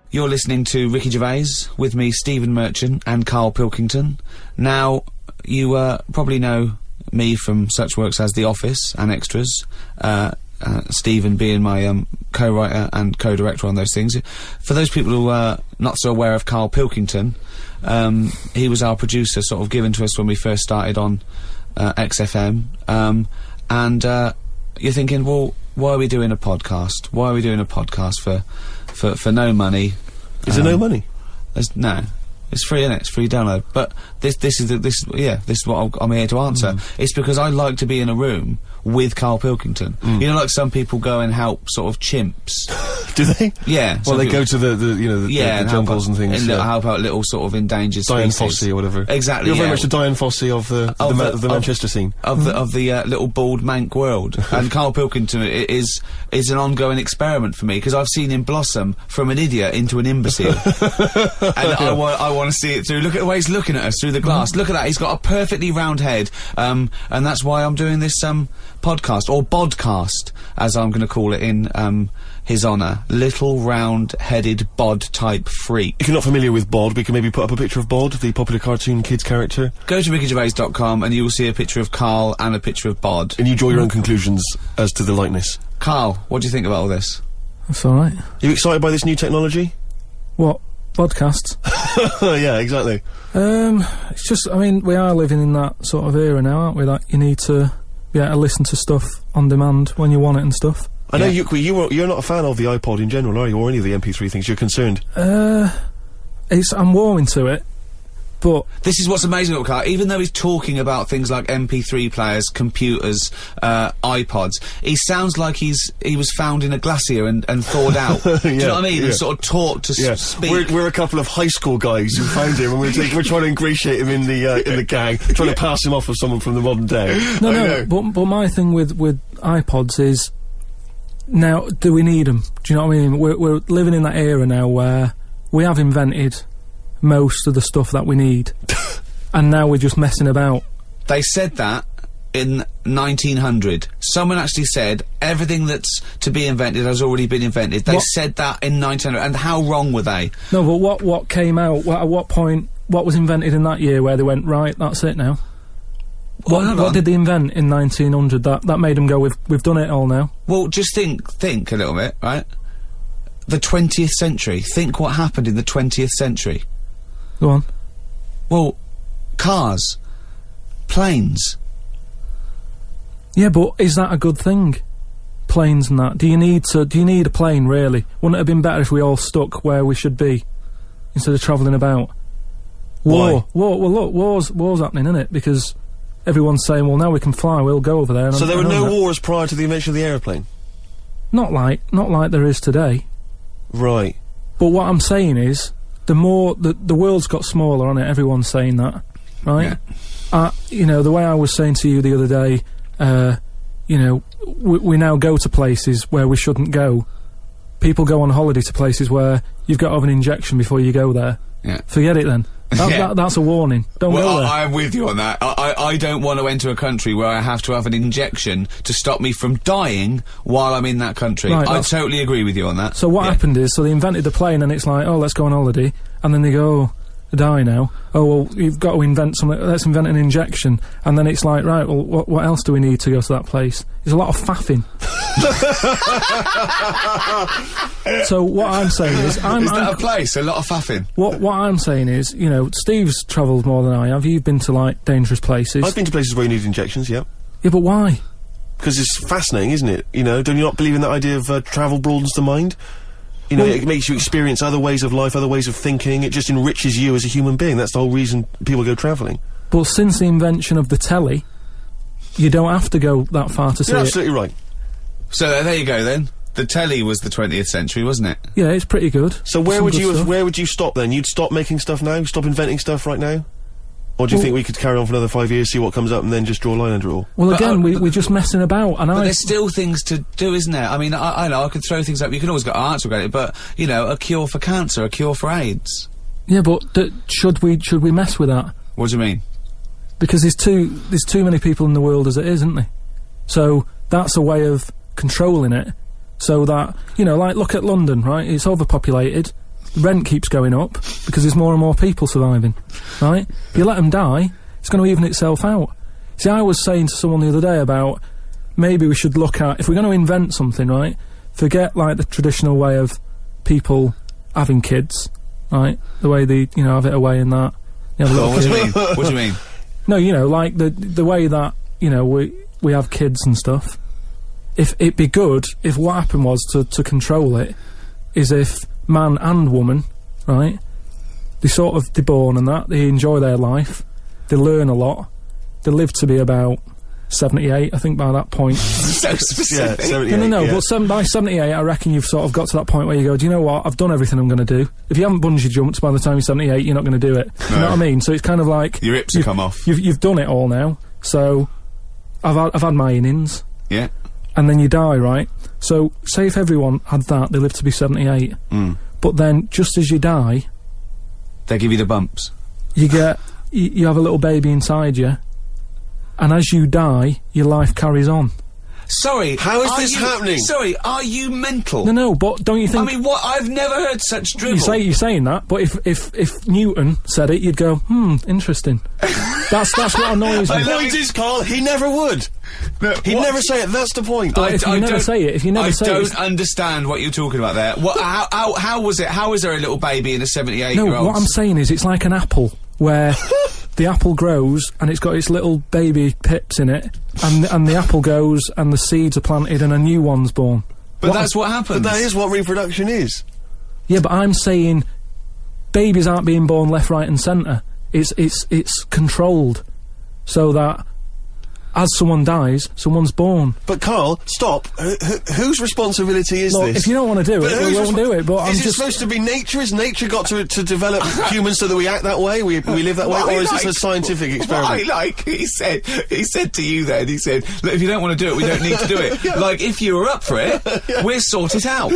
You're listening to Ricky Gervais, with me, Stephen Merchant, and Karl Pilkington. Now, you probably know me from such works as The Office and Extras, Stephen being my co-writer and co-director on those things. For those people who are not so aware of Karl Pilkington, he was our producer, sort of given to us when we first started on XFM, and you're thinking, well, why are we doing a podcast? Why are we doing a podcast for no money? Is there no money? No. It's free, innit? It's free download. But this is what I'm here to answer. It's because I like to be in a room with Karl Pilkington. You know, like some people go and help sort of chimps. Do they? Yeah. Well, they go to the jungles and things. And help out little sort of endangered Diane species. Fossey or whatever. Exactly. You're very much the Diane Fossey of the Manchester scene. Of the little bald mank world. And Karl Pilkington is an ongoing experiment for me, because I've seen him blossom from an idiot into an imbecile. And I want to see it through. Look at the way he's looking at us through the glass. Look at that. He's got a perfectly round head. And that's why I'm doing this podcast, or bodcast, as I'm going to call it in his honour. Little round-headed bod-type freak. If you're not familiar with Bod, we can maybe put up a picture of Bod, the popular cartoon kids character. Go to rickygervais.com and you will see a picture of Karl and a picture of Bod. And you draw your own conclusions as to the likeness. Karl, what do you think about all this? That's alright. Are you excited by this new technology? What? Podcasts? Yeah, exactly. It's just, I mean, we are living in that sort of era now, aren't we? That you need to be able to listen to stuff on demand when you want it and stuff. I know you're not a fan of the iPod in general, are you? Or any of the MP3 things? You're concerned? I'm warming to it, but... This is what's amazing about Karl. Even though he's talking about things like MP3 players, computers, iPods, he sounds like he was found in a glacier and thawed out. Do you know what I mean? And sort of taught to speak. We're a couple of high school guys who found him, and we're trying to ingratiate him in the gang, trying to pass him off as someone from the modern day. No, but my thing with iPods is, now, do we need them? Do you know what I mean? We're living in that era now where we have invented most of the stuff that we need, and now we're just messing about. They said that in 1900. Someone actually said everything that's to be invented has already been invented. They said that in 1900, and how wrong were they? No, but what came out, at what point, what was invented in that year where they went, right, that's it now? What did they invent in 1900 that made them go, we've done it all now? Well, just think a little bit, right? The 20th century. Think what happened in the 20th century. Go on. Well, cars, planes. Yeah, but is that a good thing? Planes and that. Do you need a plane, really? Wouldn't it have been better if we all stuck where we should be, instead of travelling about? War. Well, look, war's happening, isn't it? Because everyone's saying, well, now we can fly, we'll go over there. So there were no wars prior to the invention of the aeroplane? Not like there is today. Right. But what I'm saying is, the more the world's got smaller on it, everyone's saying that, right? Yeah. You know, the way I was saying to you the other day, you know, we now go to places where we shouldn't go. People go on holiday to places where you've got to have an injection before you go there. Yeah. Forget it then. That's a warning. Don't go there. I'm with you on that. I don't want to enter a country where I have to have an injection to stop me from dying while I'm in that country. Right, I totally agree with you on that. So what happened is, so they invented the plane, and it's like, oh, let's go on holiday, and then they go, oh, die now. Oh, well, you've got to invent something, let's invent an injection. And then it's like, right, well, what else do we need to go to that place? There's a lot of faffing. So what I'm saying is... Is that a place? A lot of faffing? What I'm saying is, you know, Steve's travelled more than I have. You've been to, like, dangerous places. I've been to places where you need injections, yeah. Yeah, but why? Because it's fascinating, isn't it? You know, don't you not believe in that idea of travel broadens the mind? You know, it makes you experience other ways of life, other ways of thinking. It just enriches you as a human being. That's the whole reason people go travelling. But since the invention of the telly, you don't have to go that far to see it. You're absolutely right. So there you go then. The telly was the 20th century, wasn't it? Yeah, it's pretty good. So where would you stop then? You'd stop making stuff now? Stop inventing stuff right now? Or do you think we could carry on for another 5 years, see what comes up, and then just draw a line under it all? Well, again, we're just messing about, and But there's still things to do, isn't there? I mean, I know, I could throw things up, you can always go, it's regret it, but, you know, a cure for cancer, a cure for AIDS. Yeah, but should we mess with that? What do you mean? Because there's too many people in the world as it is, isn't there? So, that's a way of controlling it, so that, you know, like, look at London, right? It's overpopulated. rent keeps going up because there's more and more people surviving, right? If you let them die, it's going to even itself out. See, I was saying to someone the other day about maybe we should look at, if we're going to invent something, right, forget, like, the traditional way of people having kids, right, the way they, you know, have it away and that. You know, what do you mean? What do you mean? No, you know, like, the way that, you know, we have kids and stuff. If it'd be good if what happened was to control it is if man and woman, right, they're born and that, they enjoy their life, they learn a lot, they live to be about 78, I think, by that point. So specific. Yeah, 78, No, yeah. but by 78, I reckon you've sort of got to that point where you go, do you know what, I've done everything I'm going to do. If you haven't bungee jumped by the time you're 78, you're not going to do it. No. You know what I mean? So it's kind of like... Your hips have come off. You've done it all now, so I've had my innings. Yeah. And then you die, right? So, say if everyone had that, they live to be 78. But then, just as you die... They give you the bumps. You get... You have a little baby inside you, and as you die, your life carries on. Sorry, How is this happening? Sorry, are you mental? No, but don't you think... I mean, what? I've never heard such dribble. You're saying that, but if Newton said it, you'd go, interesting. That's what annoys me. The point is, Carl, he never would. No, He'd what? never say it, that's the point. But if you never say it, I don't understand what you're talking about there. What? How was it? How is there a little baby in a 78-year-old? No, what I'm saying is, it's like an apple, where the apple grows, and it's got its little baby pips in it, and the apple goes, and the seeds are planted, and a new one's born. But that's what happens. But that is what reproduction is. Yeah, but I'm saying babies aren't being born left, right and centre. It's controlled, so that as someone dies, someone's born. But Carl, stop. Whose responsibility is Look, this? if you don't want to do it, we won't do it, but I'm is it just... supposed to be nature? Has nature got to develop humans so that we act that way, we live that way, or is this a scientific experiment? He said to you then, he said, look, if you don't want to do it, we don't need to do it. Like, if you were up for it, we'll sort it out.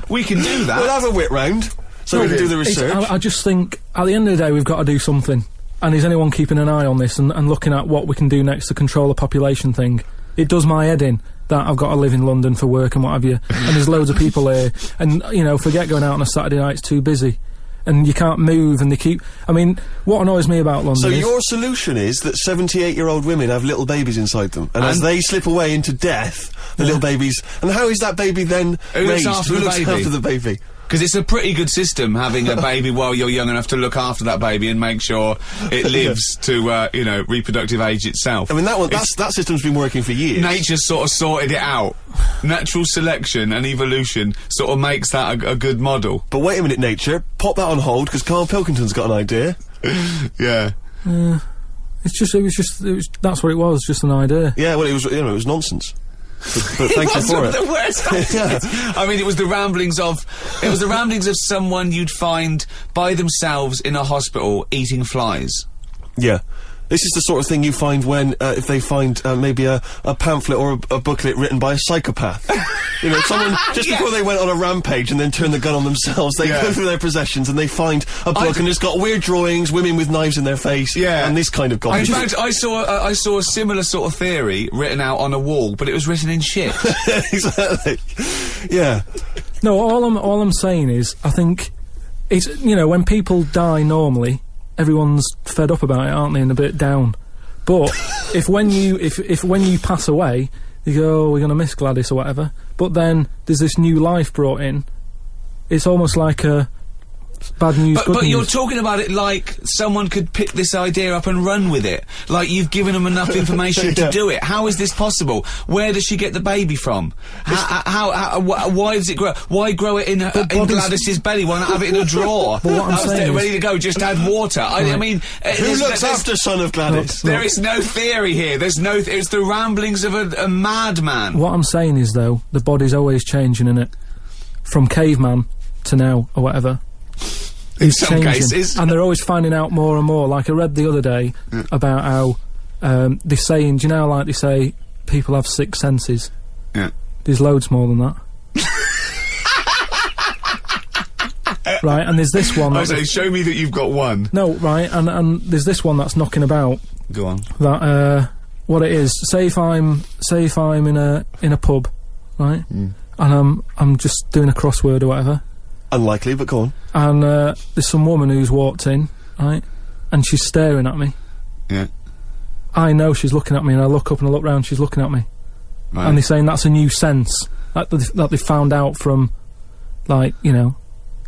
We can do that. We'll have a wit round, so we can do the research. I just think, at the end of the day, we've got to do something. And is anyone keeping an eye on this and looking at what we can do next to control the population thing? It does my head in that I've got to live in London for work and what have you, and there's loads of people here, and, you know, forget going out on a Saturday night, it's too busy. And you can't move, and they keep... I mean, what annoys me about London So is... your solution is that 78-year-old women have little babies inside them, and as they slip away into death, the little babies... And how is that baby then raised? Who looks after the baby? Because it's a pretty good system, having a baby while you're young enough to look after that baby and make sure it lives to, you know, reproductive age itself. I mean, that system's been working for years. Nature's sort of sorted it out. Natural selection and evolution sort of makes that a good model. But wait a minute, nature. Pop that on hold, because Karl Pilkington's got an idea. Yeah. That's what it was, just an idea. Yeah, well, it was nonsense. But thank you for it. The worst Yeah. I mean, it was the ramblings of someone you'd find by themselves in a hospital eating flies. Yeah. This is the sort of thing you find when, if they find, maybe a pamphlet or a booklet written by a psychopath. You know, someone, just before they went on a rampage and then turned the gun on themselves, they go through their possessions and they find a book and it's got weird drawings, women with knives in their face, and this kind of garbage. In fact, I saw a similar sort of theory written out on a wall, but it was written in shit. Exactly. Yeah. No, all I'm saying is, I think, it's, you know, when people die normally, everyone's fed up about it, aren't they, and a bit down. But if when you pass away, you go, oh, we're going to miss Gladys or whatever, but then there's this new life brought in, it's almost like a bad news, good but news. you're talking about it like someone could pick this idea up and run with it. Like you've given them enough information to do it. How is this possible? Where does she get the baby from? Why does it grow? Why grow it in Gladys's belly? Why not have it in a drawer? But what I'm saying is, ready to go, just add water. I mean... Who looks after son of Gladys? There is no theory here. There's no... it's the ramblings of a madman. What I'm saying is, though, the body's always changing, innit? From caveman to now, or whatever. In some cases. And they're always finding out more and more. Like I read the other day about how they're saying, do you know how, like, they say people have 6 senses? Yeah. There's loads more than that. Right, and there's this one... I say, show me that you've got one. No, right, and there's this one that's knocking about. Go on. That, what it is, say if I'm in a pub, right? And I'm just doing a crossword or whatever, Unlikely, but go on. And there's some woman who's walked in, right, and she's staring at me. Yeah. I know she's looking at me, and I look up and I look round, she's looking at me. Right. And they're saying that's a new sense that they found out from, like, you know,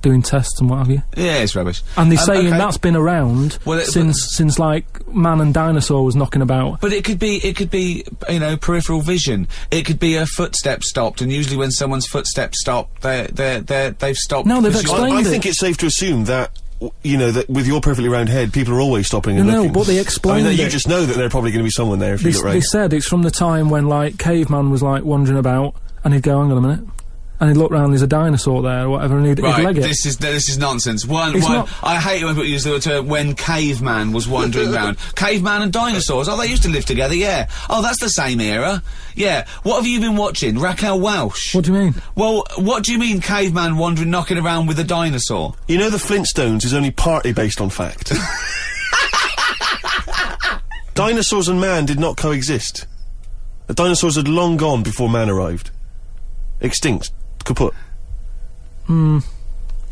doing tests and what have you. Yeah, it's rubbish. And they're saying okay. that's been around since like man and dinosaur was knocking about. But it could be, you know, peripheral vision. It could be a footstep stopped, and usually when someone's footsteps stop, they've stopped. No, they've explained I think it's safe to assume that, you know, that with your perfectly round head, people are always stopping and looking. No, but they explained it. You just know that there's probably going to be someone there if you look right. They said it's from the time when, like, caveman was, like, wandering about, and he'd go, hang on a minute. And he'd look round, there's a dinosaur there, or whatever, and he'd leg it. This is nonsense. I hate it when people use the term when caveman was wandering round. Caveman and dinosaurs, oh, they used to live together, yeah. Oh, that's the same era. Yeah. What have you been watching? Raquel Welch? What do you mean? Well, what do you mean caveman wandering, knocking around with a dinosaur? You know the Flintstones is only partly based on fact. Dinosaurs and man did not coexist. The dinosaurs had long gone before man arrived. Extinct. Kaput. You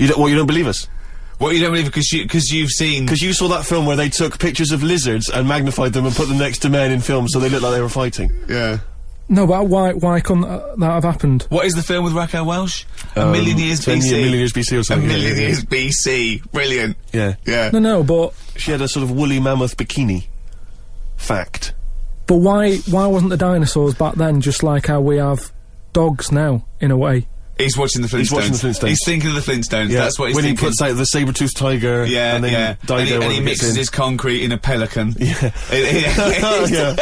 don't believe us? What, you don't believe because you've seen... Because you saw that film where they took pictures of lizards and magnified them and put them next to men in films so they looked like they were fighting. Yeah. No, but why couldn't that have happened? What is the film with Raquel Welch? A Million Years BC. A Million Years BC or something. A Million Years BC. Brilliant. Yeah. Yeah. No, but... She had a sort of woolly mammoth bikini. Fact. But why wasn't the dinosaurs back then just like how we have dogs now, in a way? He's watching the Flintstones. He's thinking of the Flintstones. Yeah. That's what he's thinking. When he puts out the saber-toothed tiger, and then Dido and he mixes his concrete in a pelican. Yeah. Yeah.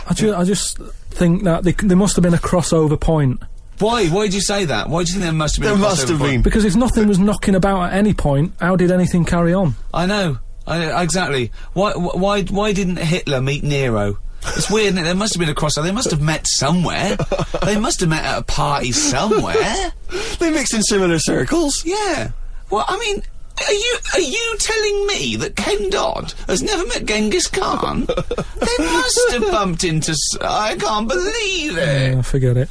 I just think that there must have been a crossover point. Why? Why did you say that? Why do you think there must have been a crossover point? Because if nothing was knocking about at any point, how did anything carry on? I know. Exactly. Why didn't Hitler meet Nero? It's weird, isn't it? There must have been a crossover. They must have met somewhere. They must have met at a party somewhere. They mixed in similar circles. Yeah. Well, I mean, are you telling me that Ken Dodd has never met Genghis Khan? They must have bumped into... I can't believe it. Forget it.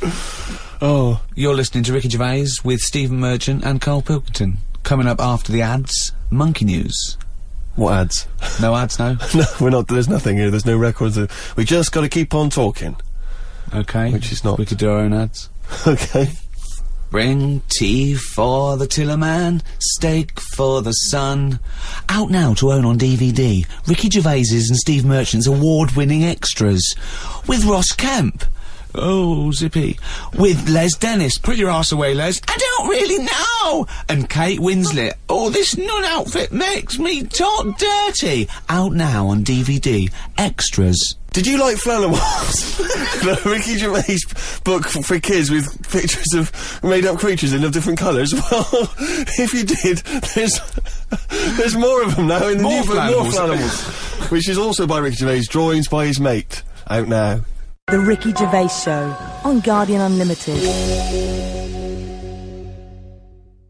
Oh. You're listening to Ricky Gervais with Stephen Merchant and Karl Pilkington. Coming up after the ads, Monkey News. What ads? No ads, no? No, we're not. There's nothing here. There's no records. We just got to keep on talking. Okay. Which is not. We could do our own ads. Okay. Bring tea for the Tillerman, steak for the sun. Out now to own on DVD. Ricky Gervais's and Steve Merchant's award-winning extras. With Ross Kemp. Oh, zippy. With Les Dennis. Put your arse away, Les. I don't really know. And Kate Winslet. Oh, this nun outfit makes me talk dirty. Out now on DVD. Extras. Did you like Flanimals? The Ricky Gervais book for kids with pictures of made-up creatures in of different colours? Well, if you did, there's more of them now in the new book, more Flanimals. Which is also by Ricky Gervais, drawings by his mate. Out now. The Ricky Gervais Show on Guardian Unlimited.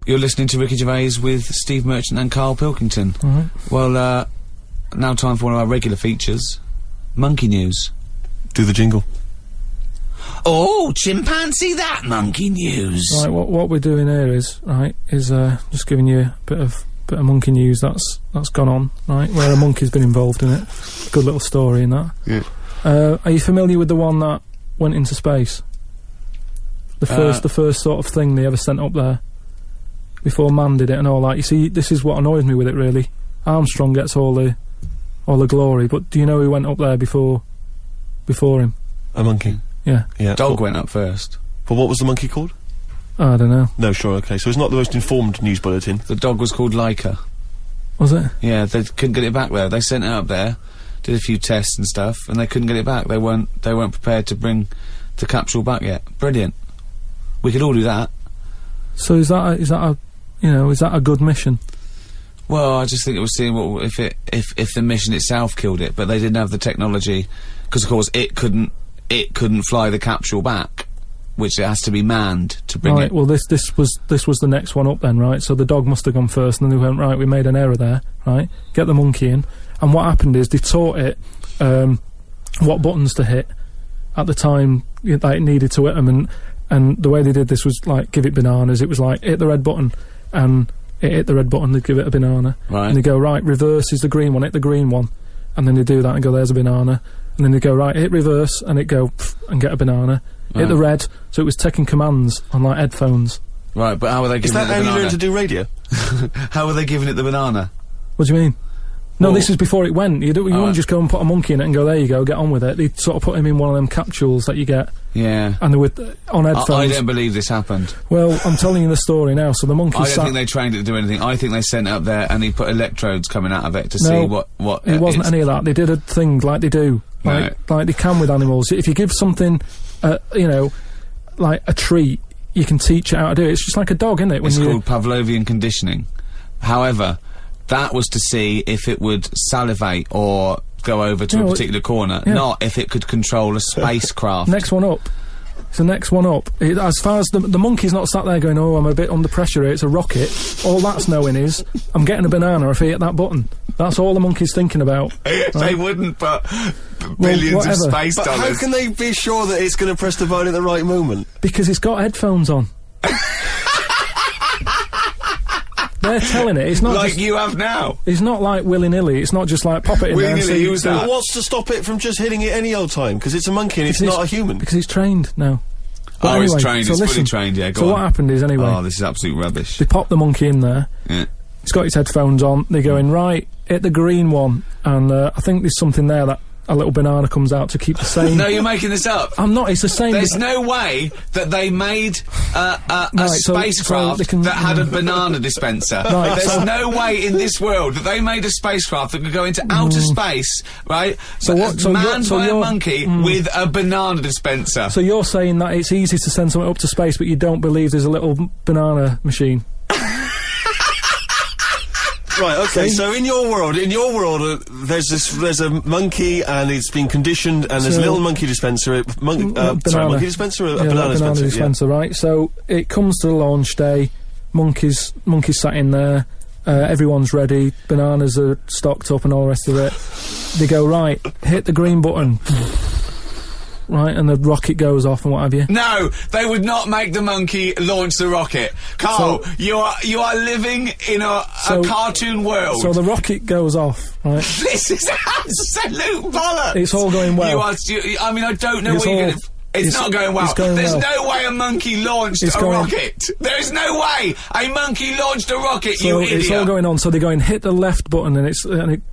You're listening to Ricky Gervais with Steve Merchant and Karl Pilkington. Well, now time for one of our regular features. Monkey News. Do the jingle. Oh, chimpanzee that Monkey News. Right, what we're doing here is just giving you a bit of monkey news that's gone on, right? Where a monkey's been involved in it. Good little story in that. Yeah. Are you familiar with the one that went into space? The first sort of thing they ever sent up there before man did it and all that. You see, this is what annoys me with it really. Armstrong gets all the glory, but do you know who went up there before him? A monkey. Yeah. Dog went up first. But what was the monkey called? I don't know. No, sure, okay. So it's not the most informed news bulletin. The dog was called Laika. Was it? Yeah, they couldn't get it back there. They sent it up there, did a few tests and stuff, and they couldn't get it back. They weren't prepared to bring the capsule back yet. Brilliant. We could all do that. So is that a good mission? Well, I just think it was seeing what if the mission itself killed it, but they didn't have the technology, because of course it couldn't fly the capsule back, which it has to be manned to bring it. Right. Well, this was the next one up then, right? So the dog must have gone first, and then they went, right, we made an error there, right? Get the monkey in, and what happened is they taught it what buttons to hit at the time that it needed to hit them, and And the way they did this was, like, give it bananas. It was like, hit the red button, and it hit the red button, they'd give it a banana. Right. And they go, right, reverse is the green one, hit the green one. And then they do that and go, there's a banana. And then they go, right, hit reverse, and it go, and get a banana. Hit the red, so it was taking commands on, like, headphones. Right, but how were they giving it the banana? Is that how you learned to do radio? How were they giving it the banana? What do you mean? No, Well- this is before it went. You wouldn't just go and put a monkey in it and go, there you go, get on with it. They'd sort of put him in one of them capsules that you get, Yeah. and they were on headphones. I don't believe this happened. Well, I'm telling you the story now. So the monkey I don't sat... think they trained it to do anything. I think they sent it up there and he put electrodes coming out of it to No, see what it wasn't it's- any of that. They did a thing like they do, like they can with animals. If you give something, you know, like a treat, you can teach it how to do it. It's just like a dog, isn't it? It's called Pavlovian conditioning. However, that was to see if it would salivate or go over to a particular corner, not if it could control a spacecraft. Next one up. It's the next one up. As far as the monkey's not sat there going, oh, I'm a bit under pressure here, it's a rocket. All that's knowing is, I'm getting a banana if I hit that button. That's all the monkey's thinking about. They wouldn't put billions of space But dollars. how can they be sure that it's going to press the button at the right moment? Because it's got headphones on. They're telling it. It's not like just, you have now. it's not like willy-nilly. It's not just like pop it in there and Willy-nilly, see. who's see- that? But what's to stop it from just hitting it any old time? Because it's a monkey and it's not a human. Because he's trained now. But Oh, he's anyway, trained. so He's fully listen, trained. Yeah, go So on. what happened is, anyway, Oh, this is absolute rubbish. they pop the monkey in there. Yeah. He's got his headphones on. They go in, right, hit the green one. And I think there's something there that a little banana comes out to keep the same. No, you're making this up. I'm not. It's the same. There's no way that they made a Right, so spacecraft they can- that had a banana dispenser. Right, There's so- no way in this world that they made a spacecraft that could go into outer space, right? So but what- so manned you're- so by a you're- monkey with a banana dispenser. So you're saying that it's easy to send something up to space, but you don't believe there's a little banana machine? Right, okay, so in your world, there's a monkey and it's been conditioned and there's a So- little monkey dispenser, Banana. monkey dispenser, a Yeah, banana banana dispenser, right? So it comes to the launch day, monkeys sat in there, everyone's ready, bananas are stocked up and all the rest of it. They go, right, hit the green button. Right, and the rocket goes off and what have you. No, they would not make the monkey launch the rocket. Carl, you are living in a cartoon world. So the rocket goes off, right? This is absolute bollocks. It's all going well. I mean, I don't know It's what you're all- going to... It's not going well. it's going There's well. no way a monkey launched a rocket. There's no way a monkey launched a rocket, So you it's idiot. all going on, so they're going, hit the left button and it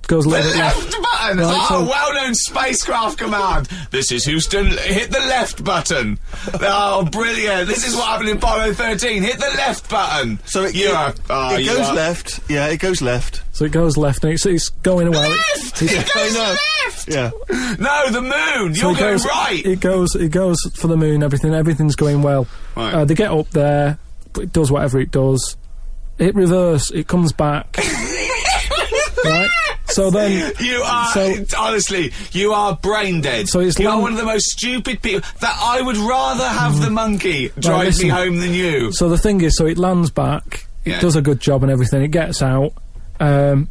goes a The little bit left. left button! Right, Oh, so- well-known spacecraft command. This is Houston, hit the left button. Oh, brilliant. This is what happened in Apollo 13. Hit the left button. So it goes left. Yeah, it goes left. So it goes left and it's going well. Left! It goes left! Yeah. No, the moon! So You're it going goes, right! It goes for the moon, everything's going well. Right. They get up there, it does whatever it does. It reverse, it comes back. Right? So then... You are, honestly, you are brain dead. So it's you are land- one of the most stupid people. That I would rather have the monkey drive me listen. home than you. So the thing is, so it lands back, Yeah. it does a good job and everything, it gets out, and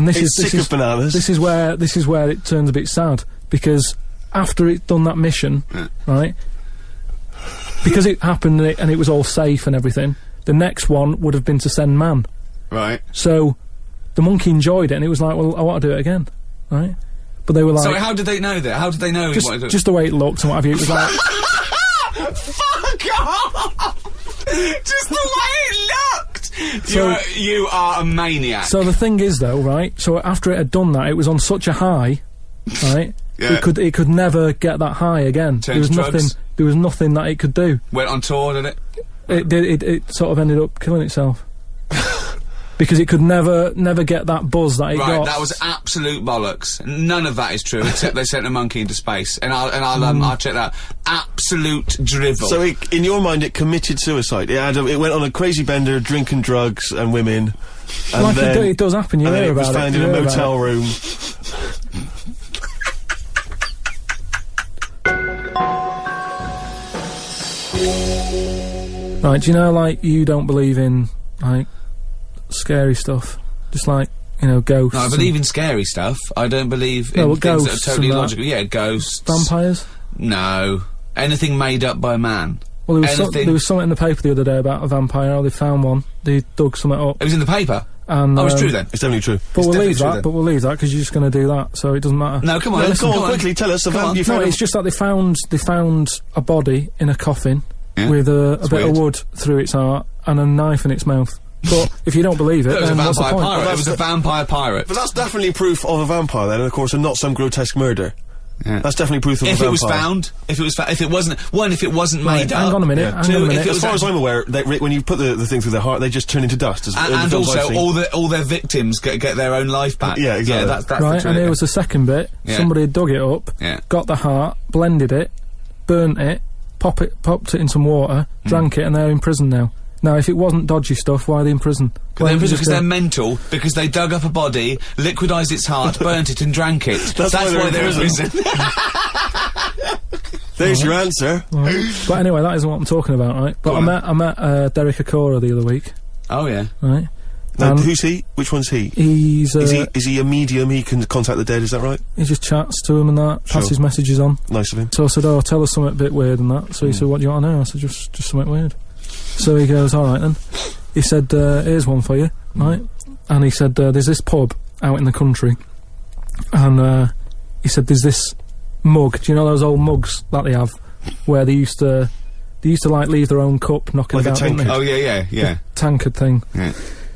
this It's is... sick of bananas. This is where it turns a bit sad, because after it's done that mission, right, because it happened and it was all safe and everything, the next one would have been to send man. Right. So the monkey enjoyed it and it was like, well, I want to do it again, right? But they were like... So how did they know that? How did they know he wanted to... just the way it looked and what have you, it was like... Fuck off! Just the way it looked! So- You are a maniac. So the thing is, though, right, so after it had done that, it was on such a high, right, Yeah. it could never get that high again. Turn to drugs. There was nothing that it could do. Went on tour, did it? It sort of ended up killing itself. Because it could never get that buzz that it Right, got. that was absolute bollocks. None of that is true, except they sent a monkey into space, and I'll check that. Absolute drivel. So in your mind, it committed suicide. It went on a crazy bender, drinking drugs and women. And like then, it does happen, you and then hear it was about found it. in you a hear about motel it. room. Right, do you know, like, you don't believe in, like, scary stuff? Just like, you know, ghosts. No, I believe in scary stuff. I don't believe No, in well, things that ghosts are totally and that. logical. Yeah, ghosts. Vampires? No. Anything made up by man. Well, anything. there was something in the paper the other day about a vampire. How they found one. They dug something up. It was in the paper. And, it's true then. It's definitely true. But we'll leave that. then. But we'll leave that because you're just going to do that, so it doesn't matter. No, come on. No, go on, quickly, tell us. Come on. You No, found it's just that they found a body in a coffin with a bit weird. of wood through its heart and a knife in its mouth. But if you don't believe it, It was a then what's the vampire point? pirate. Well, It was a vampire pirate. But that's definitely proof of a vampire then, and of course, and not some grotesque murder. Yeah. That's definitely proof of a If vampire. it was found, if it wasn't, if it wasn't Right, made up. hang on a minute. Yeah. Hang on a minute. if it was As far as I'm aware, when you put the thing through their heart, they just turn into dust. As in the and films I've also seen. all their victims get their own life back. Yeah, exactly. Yeah, that's Right, the and here truth. was the second bit. Yeah. Somebody had dug it up, Yeah. got the heart, blended it, burnt it, popped it in some water, drank it, and they're in prison now. Now, if it wasn't dodgy stuff, why are they in prison? They're in prison because they're mental, because they dug up a body, liquidised its heart, burnt it and drank it. That's why they're in prison. There's your answer. But anyway, that isn't what I'm talking about, right? But I met Derek Acora the other week, Oh yeah. right? Now, And who's he? Which one's he? he's Is he a medium? He can contact the dead, is that right? he just chats to him and that, Sure. passes messages on. Nice of him. So I said, "Oh, tell us something a bit weird and that." So he said, "What do you want to know?" I said, "Just something weird." So he goes, "All right then." He said, "Here's one for you, right?" And he said, "There's this pub out in the country, and he said there's this mug. Do you know those old mugs that they have, where they used to like leave their own cup knocking Like a about, didn't they? Oh yeah. Tankard thing." Yeah.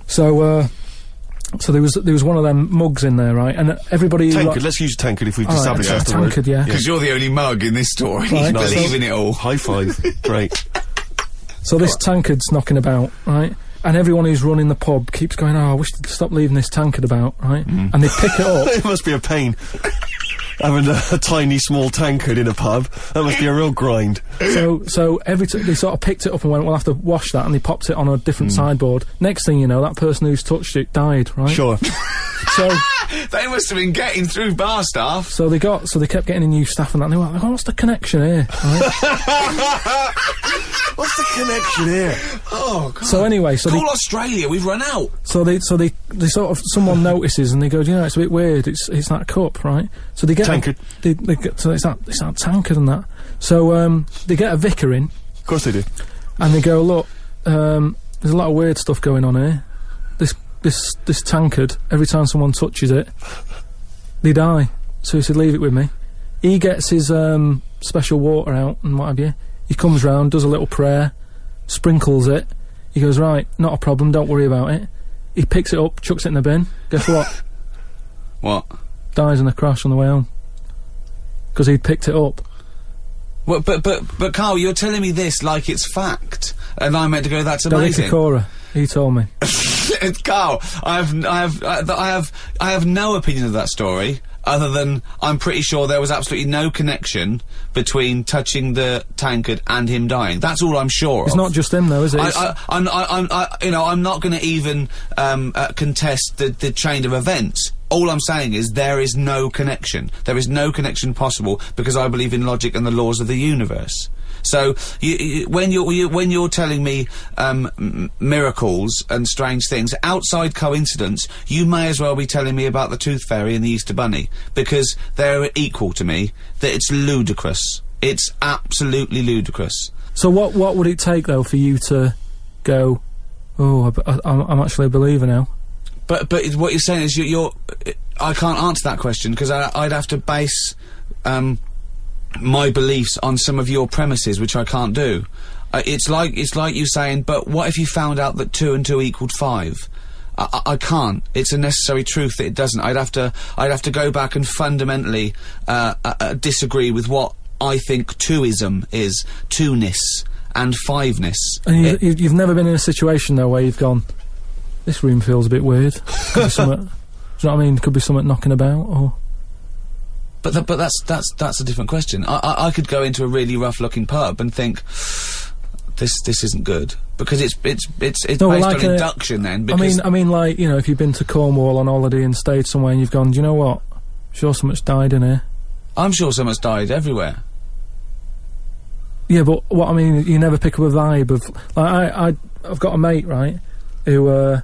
So there was one of them mugs in there, right? And everybody Tankard, let's use tankard if we've All right, established okay, that's the word. tankard, yeah. Because you're the only mug in this story. Right, You believe so- in it all. High five. Great. So this tankard's knocking about, right? And everyone who's running the pub keeps going, "Oh, I wish they'd stop leaving this tankard about," right? And they pick it up. It must be a pain. Having a tiny, small tankard in a pub. That must be a real grind. So every they sort of picked it up and went, "We'll have to wash that," and they popped it on a different sideboard. Next thing you know, that person who's touched it died, right? Sure. So They must have been getting through bar staff. so they kept getting in new staff and that. And they were like, "Oh, what's the connection here?" Right? What's the connection here? Oh God. So anyway, so Call Australia. We've run out. they sort of someone notices and they go, "You know, it's a bit weird. It's that cup, right?" So they get Tankard. They get, so it's that tankard and that. So they get a vicar in. Of course they do. And they go, "Look, there's a lot of weird stuff going on here. This tankard, every time someone touches it, they die." So he said, "Leave it with me." He gets his special water out and what have you. He comes round, does a little prayer, sprinkles it. He goes, "Right, not a problem, don't worry about it." He picks it up, chucks it in the bin. Guess what? What? Dies in a crash on the way home. Because he'd picked it up. Well, but Carl, you're telling me this like it's fact, and I'm meant to go, "That's Derek amazing." Acora, he told me. Carl, I have no opinion of that story, other than I'm pretty sure there was absolutely no connection between touching the tankard and him dying. That's all I'm sure of. It's not just him though, is it? I'm not going to even contest the chain of events. All I'm saying is there is no connection. There is no connection possible because I believe in logic and the laws of the universe. So when you're telling me miracles and strange things outside coincidence, you may as well be telling me about the Tooth Fairy and the Easter Bunny, because they're equal to me. That it's ludicrous. It's absolutely ludicrous. So what would it take though for you to go, "Oh, I'm actually a believer now"? But what you're saying is I can't answer that question because I'd have to base my beliefs on some of your premises, which I can't do. It's like you saying, "But what if you found out that 2 and 2 equaled 5?" I can't. It's a necessary truth that it doesn't. I'd have to go back and fundamentally disagree with what I think twoism is, two-ness and fiveness. And you've never been in a situation though where you've gone, "This room feels a bit weird." Could be something, do you know what I mean? Could be something knocking about, or. But that's a different question. I could go into a really rough-looking pub and think, this isn't good, because it's No, based like on induction. Then, I because mean, like, you know, if you've been to Cornwall on holiday and stayed somewhere and you've gone, "Do you know what? Sure, so much died in here." I'm sure so much died everywhere. Yeah, but what I mean, you never pick up a vibe of like I've got a mate, right, who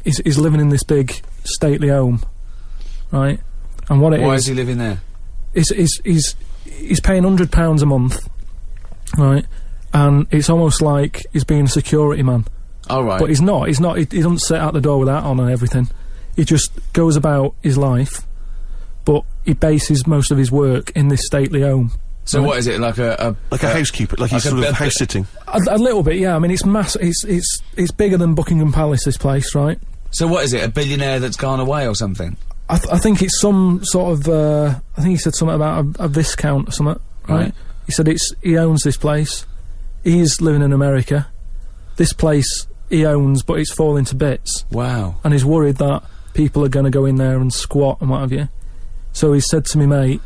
is living in this big stately home, right, and what it Why is he living there? he's paying £100 a month, right, and it's almost like he's being a security man. All right. But he's not. He doesn't sit out the door with that on and everything. He just goes about his life, but he bases most of his work in this stately home. So what is it, like a housekeeper, like he's sort of house sitting? A little bit, yeah. I mean, it's it's bigger than Buckingham Palace, this place, right? So what is it, a billionaire that's gone away or something? I think it's some sort of, I think he said something about a viscount or something, right? He said he owns this place. He's living in America. This place he owns, but it's falling to bits. Wow. And he's worried that people are going to go in there and squat and what have you. So he said to me, mate,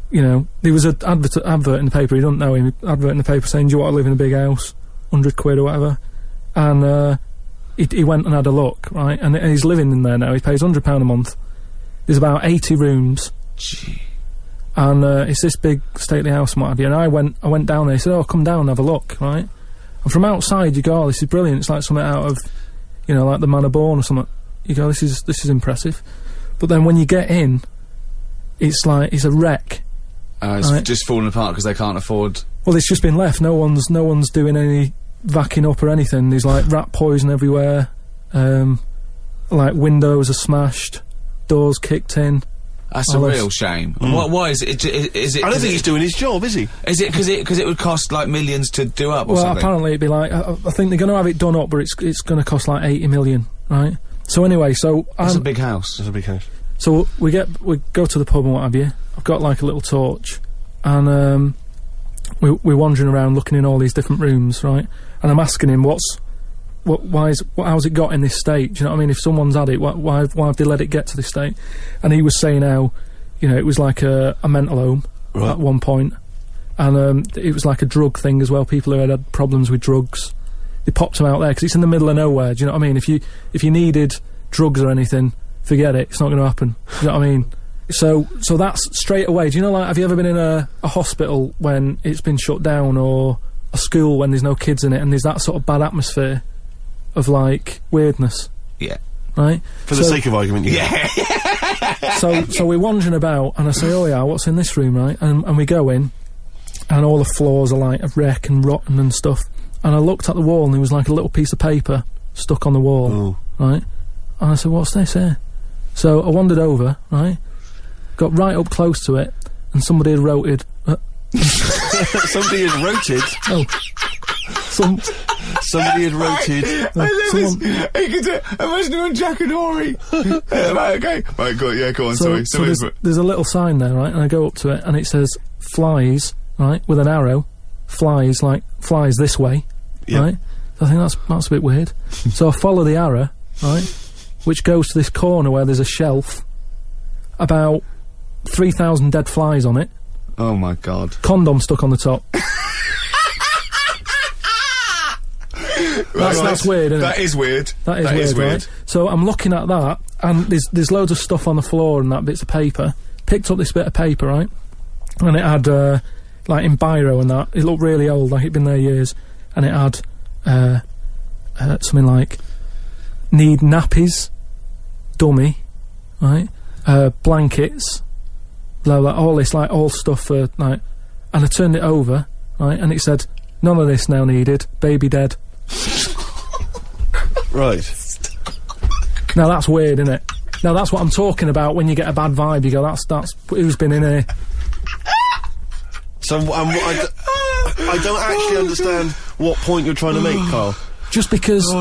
you know, there was an advert in the paper, he doesn't know him, advert in the paper saying, do you want to live in a big house? 100 quid or whatever. And he went and had a look, right? And he's living in there now. He pays £100 a month. There's about 80 rooms. Gee. And it's this big stately house and what have you. And I went down there. He said, oh, come down and have a look, right? And from outside you go, oh, this is brilliant. It's like something out of, you know, like The Man of Born or something. You go, this is impressive. But then when you get in, it's like, it's a wreck. It's just falling apart because they can't afford... Well, it's just been left. No one's doing any vacuuming up or anything. There's like rat poison everywhere. Like windows are smashed, doors kicked in. That's a real shame. Why is it? Is it? I don't think he's doing his job, is he? Is it because it would cost like millions to do up or something? Well, apparently it'd be like I think they're going to have it done up, but it's going to cost like 80 million, right? So anyway, that's a big house. That's a big house. So we go to the pub and what have you. I've got like a little torch, and we're wandering around looking in all these different rooms, right? And I'm asking him how's it got in this state? Do you know what I mean? If someone's had it, why have they let it get to this state? And he was saying how, you know, it was like a mental home at one point, and it was like a drug thing as well. People who had problems with drugs, they popped them out there because it's in the middle of nowhere. Do you know what I mean? If you needed drugs or anything, forget it. It's not going to happen. Do you know what I mean? So that's straight away. Do you know, like, have you ever been in a hospital when it's been shut down, or a school when there's no kids in it, and there's that sort of bad atmosphere of like weirdness? Yeah. Right? For the sake of argument, yeah. So we're wandering about, and I say, oh yeah, what's in this room, right? And we go in, and all the floors are like a wreck and rotten and stuff. And I looked at the wall, and there was like a little piece of paper stuck on the wall, right? And I said, what's this here? So I wandered over, right? Got right up close to it, and somebody had wrote it. Somebody had wrote it? Oh. Somebody had wrote it. I love this. He could do, imagine him on Jack and Horry. Right, okay. Right, go on, sorry. So there's a little sign there, right? And I go up to it, and it says, flies, right? With an arrow. Flies this way, right? So I think that's a bit weird. So I follow the arrow, right? Which goes to this corner where there's a shelf. About 3,000 dead flies on it. Oh my god. Condom stuck on the top. That's weird, isn't it? That is weird. That is weird. Right? So I'm looking at that, and there's loads of stuff on the floor and that, bits of paper. Picked up this bit of paper, right? And it had, like in biro and that, it looked really old, like it'd been there years. And it had, something like, need nappies, dummy, right? Blankets, blah blah, all this, like, all stuff for, like, and I turned it over, right, and it said, none of this now needed, baby dead. Right. Now that's weird, isn't it? Now that's what I'm talking about when you get a bad vibe, you go, that's who's been in here. So, I don't actually understand what point you're trying to make, Carl. Just because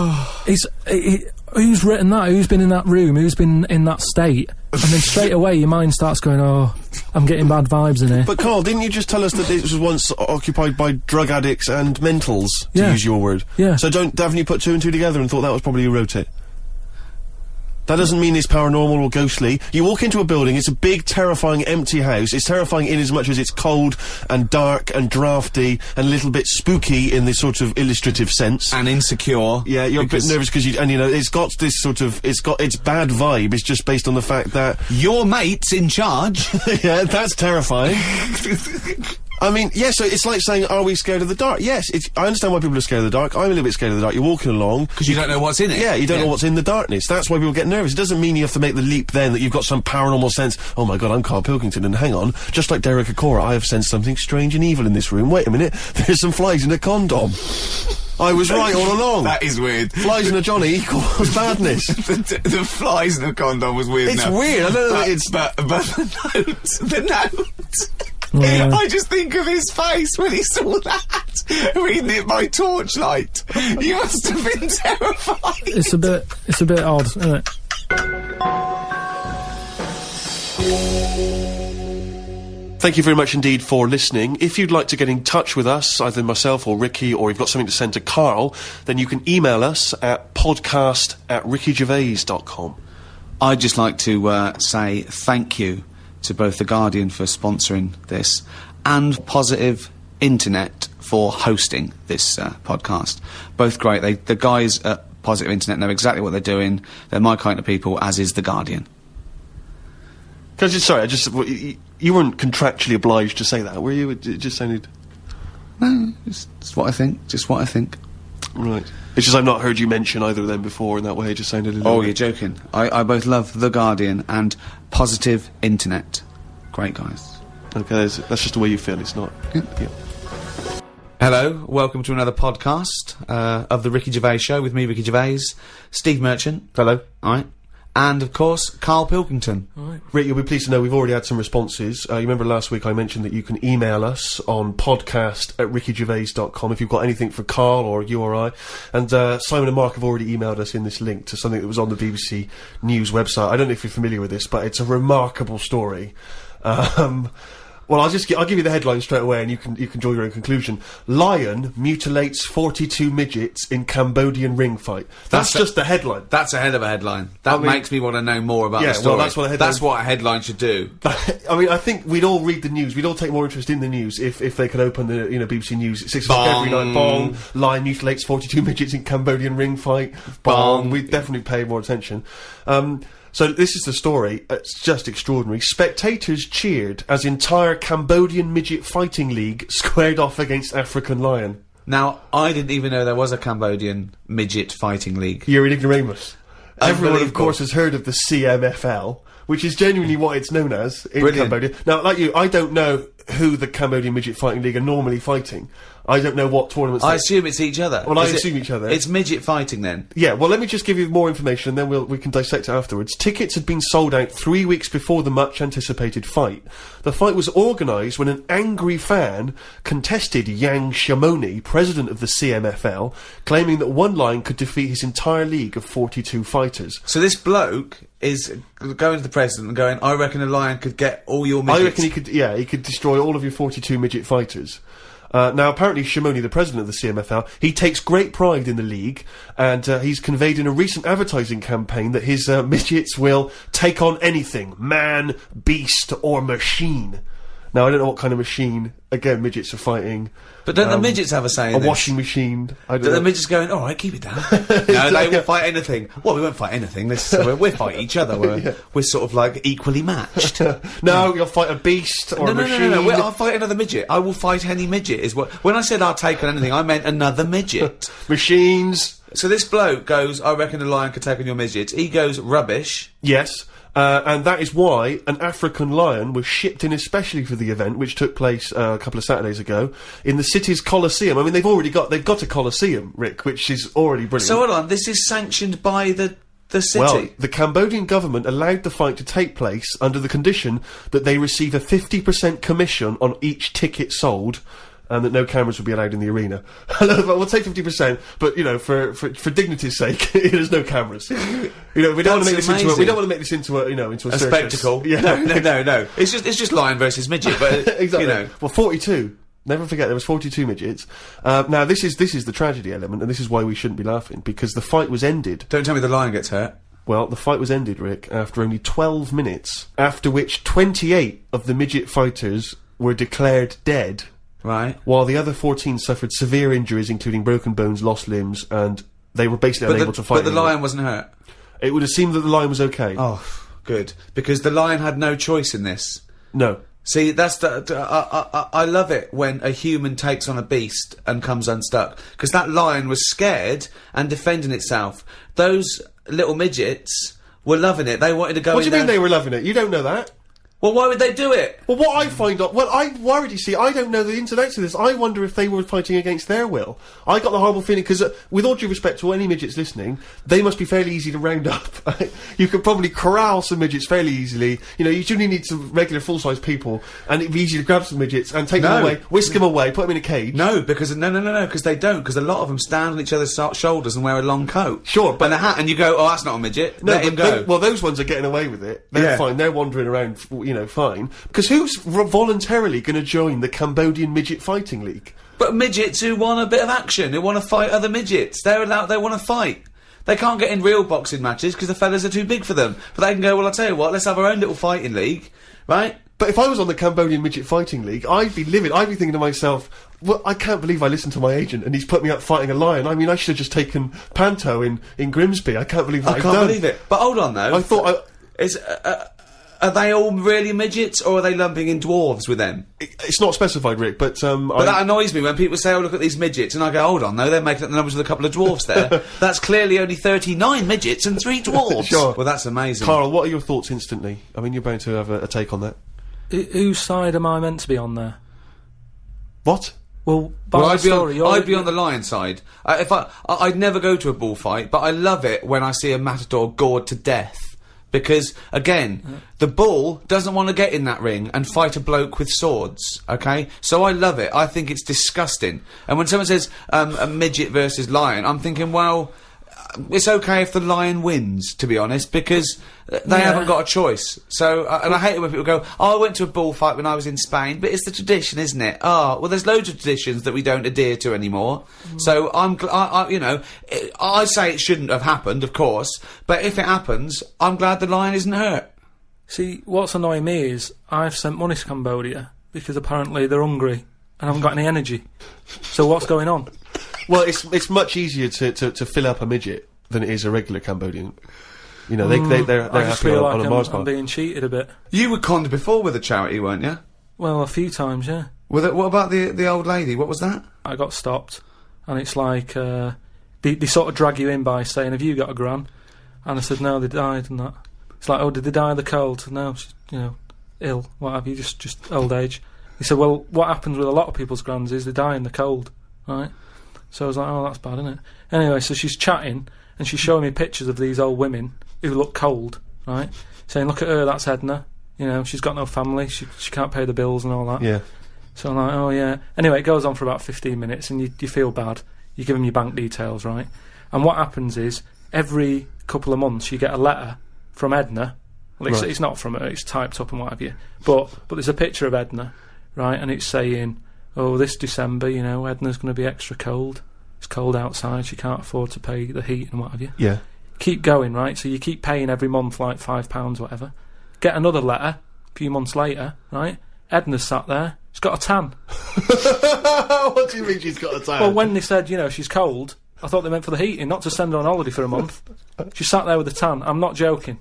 who's written that? Who's been in that room? Who's been in that state? And then straight away your mind starts going, oh, I'm getting bad vibes in here. But Carl, didn't you just tell us that it was once occupied by drug addicts and mentals, to use your word? Yeah. So haven't you put two and two together and thought that was probably who wrote it? That doesn't mean it's paranormal or ghostly. You walk into a building, it's a big, terrifying, empty house. It's terrifying in as much as it's cold and dark and drafty and a little bit spooky in this sort of illustrative sense. And insecure. Yeah, you're a bit nervous because you know, it's got this sort of, its bad vibe is just based on the fact that... Your mate's in charge. Yeah, that's terrifying. I mean, yeah, so it's like saying, are we scared of the dark? Yes, I understand why people are scared of the dark. I'm a little bit scared of the dark. You're walking along. Because you don't know what's in it. Yeah, you don't know what's in the darkness. That's why people get nervous. It doesn't mean you have to make the leap then that you've got some paranormal sense. Oh my god, I'm Karl Pilkington, and hang on, just like Derek Acora, I have sensed something strange and evil in this room. Wait a minute, there's some flies in a condom. I was right all along. That is weird. Flies in a Johnny equals badness. The flies in a condom was weird. It's weird. I don't know. But the note. Yeah. I just think of his face when he saw that, reading it by torchlight. You must have been terrified. It's a bit odd, isn't it? Thank you very much indeed for listening. If you'd like to get in touch with us, either myself or Ricky, or you've got something to send to Karl, then you can email us at podcast@rickygervais.com. I'd just like to say thank you to both The Guardian for sponsoring this and Positive Internet for hosting this podcast. Both great. The guys at Positive Internet know exactly what they're doing. They're my kind of people, as is The Guardian. You weren't contractually obliged to say that, were you? It just sounded... No, it's what I think. Just what I think. Right. It's just I've not heard you mention either of them before in that way. It just sounded a little... Oh, you're joking. I both love The Guardian and Positive Internet. Great guys. Okay, that's just the way you feel, it's not... Yeah. Hello, welcome to another podcast of The Ricky Gervais Show with me, Ricky Gervais, Steve Merchant. Hello. Alright. And, of course, Karl Pilkington. Right. Rick, you'll be pleased to know we've already had some responses. You remember last week I mentioned that you can email us on podcast@rickygervais.com if you've got anything for Karl or you or I. And Simon and Mark have already emailed us in this link to something that was on the BBC News website. I don't know if you're familiar with this, but it's a remarkable story. Well, I'll give you the headline straight away, and you can draw your own conclusion. Lion mutilates 42 midgets in Cambodian ring fight. That's just the headline. That's a hell of a headline. That makes me want to know more about the story. Well, that's what a headline... That's what a headline should do. I mean, I think we'd all read the news. We'd all take more interest in the news if they could open the BBC News at 6 o'clock every night. Bong. Lion mutilates 42 midgets in Cambodian ring fight. Bong. We'd definitely pay more attention. So this is the story. It's just extraordinary. Spectators cheered as entire Cambodian midget fighting league squared off against African lion. Now, I didn't even know there was a Cambodian midget fighting league. You're an ignoramus. Everyone, of course, has heard of the CMFL, which is genuinely what it's known as in Cambodia. Now, like you, I don't know who the Cambodian Midget Fighting League are normally fighting. I don't know what tournaments... I assume it's each other. Well, I assume each other. It's midget fighting, then? Yeah, well, let me just give you more information, and then we can dissect it afterwards. Tickets had been sold out 3 weeks before the much-anticipated fight. The fight was organised when an angry fan contested Yang Shamoni, president of the CMFL, claiming that one lion could defeat his entire league of 42 fighters. So this bloke is going to the president and going, I reckon a lion could get all your midgets. I reckon he could destroy all of your 42 midget fighters. Now, apparently, Shamoni, the president of the CMFL, he takes great pride in the league, and he's conveyed in a recent advertising campaign that his midgets will take on anything, man, beast, or machine. Now, I don't know what kind of machine, again, midgets are fighting. But don't the midgets have a say in this? A washing machine. I don't know. The midgets going, alright, keep it down. No, they won't fight anything. Well, we won't fight anything. We'll fight each other. We're sort of like equally matched. No, you'll fight a beast or a machine. No. I'll fight another midget. I will fight any midget. Is what. When I said I'll take on anything, I meant another midget. Machines. So this bloke goes, I reckon a lion could take on your midgets. He goes, rubbish. Yes. And that is why an African lion was shipped in especially for the event, which took place a couple of Saturdays ago, in the city's Colosseum. I mean, they've got a Colosseum, Rick, which is already brilliant. So hold on, this is sanctioned by the city? Well, the Cambodian government allowed the fight to take place under the condition that they receive a 50% commission on each ticket sold, and that no cameras would be allowed in the arena. We'll take 50%, but for dignity's sake, there's no cameers. We don't want to make this into we don't want to make this into a spectacle. Yeah, no. It's just lion versus midget, but exactly. Well, 42. Never forget there was 42 midgets. Now this is the tragedy element, and this is why we shouldn't be laughing, because the fight was ended. Don't tell me the lion gets hurt. Well, the fight was ended, Rick, after only 12 minutes, after which 28 of the midget fighters were declared dead. Right. While the other 14 suffered severe injuries, including broken bones, lost limbs, and they were basically unable to fight. But the lion wasn't hurt? It would have seemed that the lion was okay. Oh, good. Because the lion had no choice in this. No. See, that's I love it when a human takes on a beast and comes unstuck, because that lion was scared and defending itself. Those little midgets were loving it. They wanted to go. What do in you mean there. they were loving it? You don't know that. Well, why would they do it? Well, what I find out... Well, I'm worried, you see. I don't know the ins and outs of this. I wonder if they were fighting against their will. I got the horrible feeling, because with all due respect to any midgets listening, they must be fairly easy to round up. You could probably corral some midgets fairly easily. You know, you only need some regular full-size people, and it'd be easy to grab some midgets and take them away, whisk them away, put them in a cage. No, because... No, because they don't, because a lot of them stand on each other's shoulders and wear a long coat. Sure, but... And a hat, and you go, oh, that's not a midget. No, Let him go. well, those ones are getting away with it. They're fine. They're wandering around, you know, fine. Because who's voluntarily going to join the Cambodian Midget Fighting League? But midgets who want a bit of action, who want to fight other midgets. They're allowed, they want to fight. They can't get in real boxing matches because the fellas are too big for them. But they can go, well, I'll tell you what, let's have our own little fighting league, right? But if I was on the Cambodian Midget Fighting League, I'd be livid. I'd be thinking to myself, well, I can't believe I listened to my agent and he's put me up fighting a lion. I mean, I should have just taken Panto in Grimsby. I can't believe what I've done. I can't believe it. But hold on, though. I thought are they all really midgets, or are they lumping in dwarves with them? It's not specified, Rick, but But that annoys me when people say, oh, look at these midgets, and I go, hold on, no, they're making up the numbers with a couple of dwarfs there. That's clearly only 39 midgets and 3 dwarves. Sure. Well, that's amazing. Karl, what are your thoughts instantly? I mean, you're bound to have a take on that. Whose side am I meant to be on there? What? Well, I'd be on the lion side. I'd never go to a bullfight, but I love it when I see a matador gored to death. Because, again, the bull doesn't want to get in that ring and fight a bloke with swords, okay? So I love it. I think it's disgusting. And when someone says, a midget versus lion, I'm thinking, well, it's okay if the lion wins, to be honest, because they haven't got a choice. So, and I hate it when people go, oh, I went to a bullfight when I was in Spain, but it's the tradition, isn't it? Oh, well, there's loads of traditions that we don't adhere to anymore. So I say it shouldn't have happened, of course, but if it happens, I'm glad the lion isn't hurt. See, what's annoying me is I've sent money to Cambodia because apparently they're hungry and haven't got any energy. So what's going on? Well, it's much easier to fill up a midget than it is a regular Cambodian. You know, they're I just happy feel on like a Mars bar. I'm being cheated a bit. You were conned before with a charity, weren't you? Well, a few times, yeah. What about the old lady? What was that? I got stopped, and it's like they sort of drag you in by saying, "Have you got a gran?" And I said, "No, they died." And that it's like, "Oh, did they die of the cold?" No, she's, ill. What have you? Just old age. He said, "Well, what happens with a lot of people's grans is they die in the cold, right?" So I was like, "Oh, that's bad, isn't it?" Anyway, so she's chatting and she's showing me pictures of these old women who look cold, right? Saying, "Look at her, that's Edna. She's got no family. She can't pay the bills and all that." Yeah. So I'm like, "Oh yeah." Anyway, it goes on for about 15 minutes, and you feel bad. You give them your bank details, right? And what happens is every couple of months you get a letter from Edna. Well, it's not from her; it's typed up and what have you. But there's a picture of Edna, right? And it's saying, "Oh, this December, Edna's going to be extra cold. It's cold outside. She can't afford to pay the heat and what have you." Yeah. Keep going, right? So you keep paying every month like £5, whatever. Get another letter a few months later, right? Edna's sat there. She's got a tan. What do you mean she's got a tan? Well, when they said, she's cold, I thought they meant for the heating, not to send her on holiday for a month. She sat there with a tan. I'm not joking.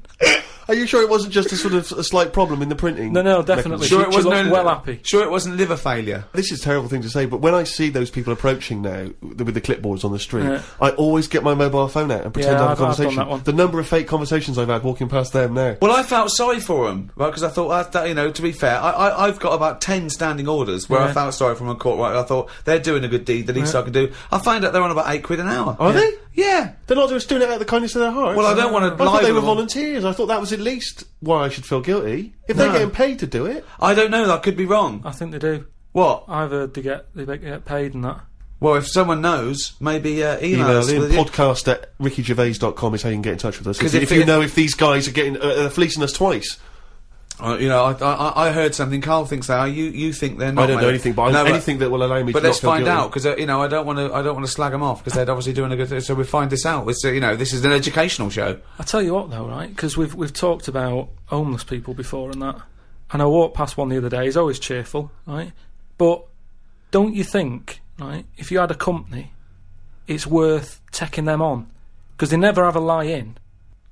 Are you sure it wasn't just a slight problem in the printing? No, definitely. She looks well happy. Sure it wasn't liver failure? This is a terrible thing to say, but when I see those people approaching now with the clipboards on the street, I always get my mobile phone out and pretend to have a conversation. I've done that one. The number of fake conversations I've had walking past them now. Well, I felt sorry for them, right, because I thought, to be fair, I've got about 10 standing orders where I felt sorry for them in court, right? I thought, they're doing a good deed, the least I can do. I find out they're on about £8 an hour. Are they? Yeah. They're not just doing it out of the kindness of their hearts. Well, I don't want to I thought they were volunteers. I thought that was at least why I should feel guilty. If they're getting paid to do it. I don't know, I could be wrong. I think they do. What? I've heard they get paid and that. Well, if someone knows, maybe email us. podcast@rickygervais.com is how you can get in touch with us. Because if you know if these guys are getting fleecing us twice. I heard something. Karl thinks they are. You think they're not. I don't know anything, but anything that will allow me. But to let's find guilty. out, because I don't want to slag them off, because they're obviously doing a good thing. So we find this out. It's this is an educational show. I tell you what, though, right? Because we've talked about homeless people before and that, and I walked past one the other day. He's always cheerful, right? But don't you think, right? If you had a company, it's worth taking them on, because they never have a lie in.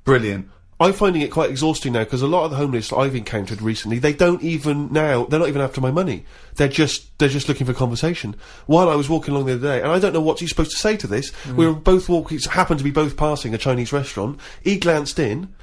Brilliant. I'm finding it quite exhausting now, because a lot of the homeless I've encountered recently, they're not even after my money. They're just looking for conversation. While I was walking along the other day, and I don't know what you're supposed to say to this, we were both happened to be both passing a Chinese restaurant. He glanced in,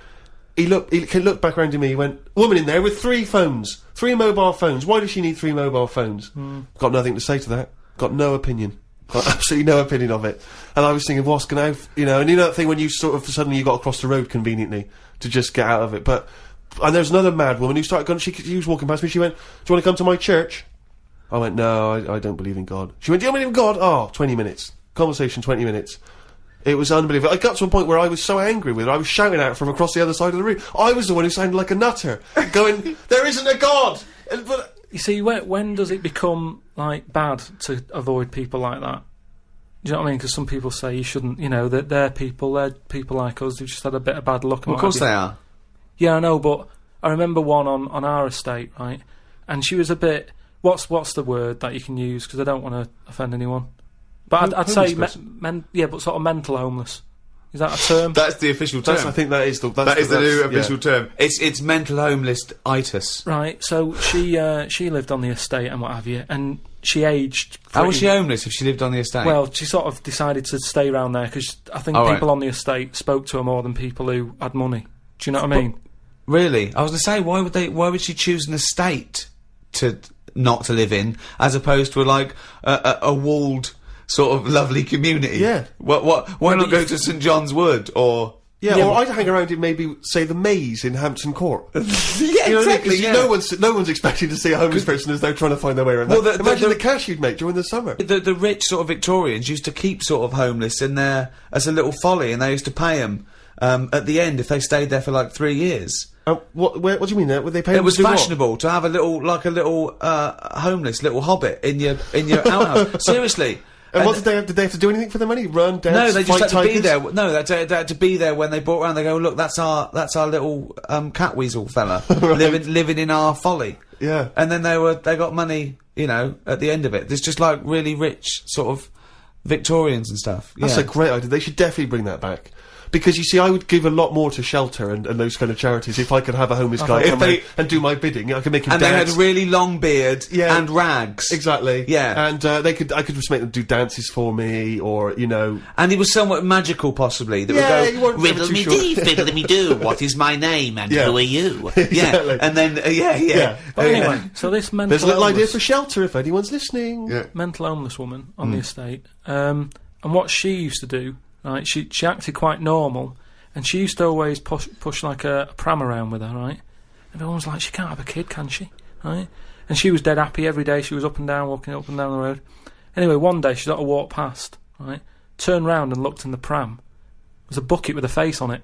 he looked back around to me, he went, "Woman in there with 3 phones, 3 mobile phones. Why does she need 3 mobile phones?" Got nothing to say to that. Got no opinion. Got absolutely no opinion of it. And I was thinking, what's going to, and that thing when you sort of suddenly you got across the road conveniently to just get out of it. And there's another mad woman who started going, she was walking past me, she went, "Do you want to come to my church?" I went, "No, I don't believe in God." She went, "Do you believe in God?" Oh, 20 minutes. Conversation, 20 minutes. It was unbelievable. I got to a point where I was so angry with her, I was shouting at her from across the other side of the room. I was the one who sounded like a nutter, going, "There isn't a God!" But you see, when does it become, like, bad to avoid people like that? Do you know what I mean? Because some people say you shouldn't, that they're people like us who've just had a bit of bad luck. Well, of course they are. Yeah, I know, but I remember one on our estate, right? And she was a bit, what's the word that you can use? Because I don't want to offend anyone. But I'd say, but sort of mental homeless. Is that a term? That's the official term. I think that is the new official term. It's mental homeless-itis. Right, so she lived on the estate and what have you, and she aged... How was she homeless if she lived on the estate? Well, she sort of decided to stay around there, because I think people on the estate spoke to her more than people who had money. Do you know what I mean? Really? I was going to say, why would she choose an estate not to live in, as opposed to, a walled... sort of lovely community. Yeah. Why not go to St John's Wood or... Yeah, or I'd hang around in maybe, say, the Maze in Hampton Court. Exactly, yeah. No one's expecting to see a homeless person as they're trying to find their way around. Well, imagine the cash you'd make during the summer. The rich sort of Victorians used to keep sort of homeless in there as a little folly, and they used to pay them at the end if they stayed there for like 3 years. What do you mean there? Would they pay them? It was fashionable to have a little homeless little hobbit in your outhouse. Seriously. And what did they have to do anything for the money? Run, dance, no, they just had to tigers? be there. No, they had to be there when they brought around. They go, "Look, that's our little catweasel fella right. living in our folly." Yeah, and then they got money, at the end of it. There's just like really rich sort of Victorians and stuff. That's a great idea. They should definitely bring that back. Because, you see, I would give a lot more to shelter and those kind of charities if I could have a homeless guy come and do my bidding. I could make him dance. And they had a really long beard and rags. Exactly. Yeah. And I could just make them do dances for me, or, And he was somewhat magical, possibly. That would go, "Riddle me dee, fiddle me do, what is my name and who are you?" Exactly. Yeah. And then, But anyway, so this mental There's a little homeless, idea for shelter if anyone's listening. Yeah. mental homeless woman on the estate, and what she used to do, right, she acted quite normal, and she used to always push like a pram around with her, right? Everyone was like, "She can't have a kid, can she?" Right? And she was dead happy every day. She was up and down, walking up and down the road. Anyway, one day she sort of walked past, right? Turned round and looked in the pram. There was a bucket with a face on it.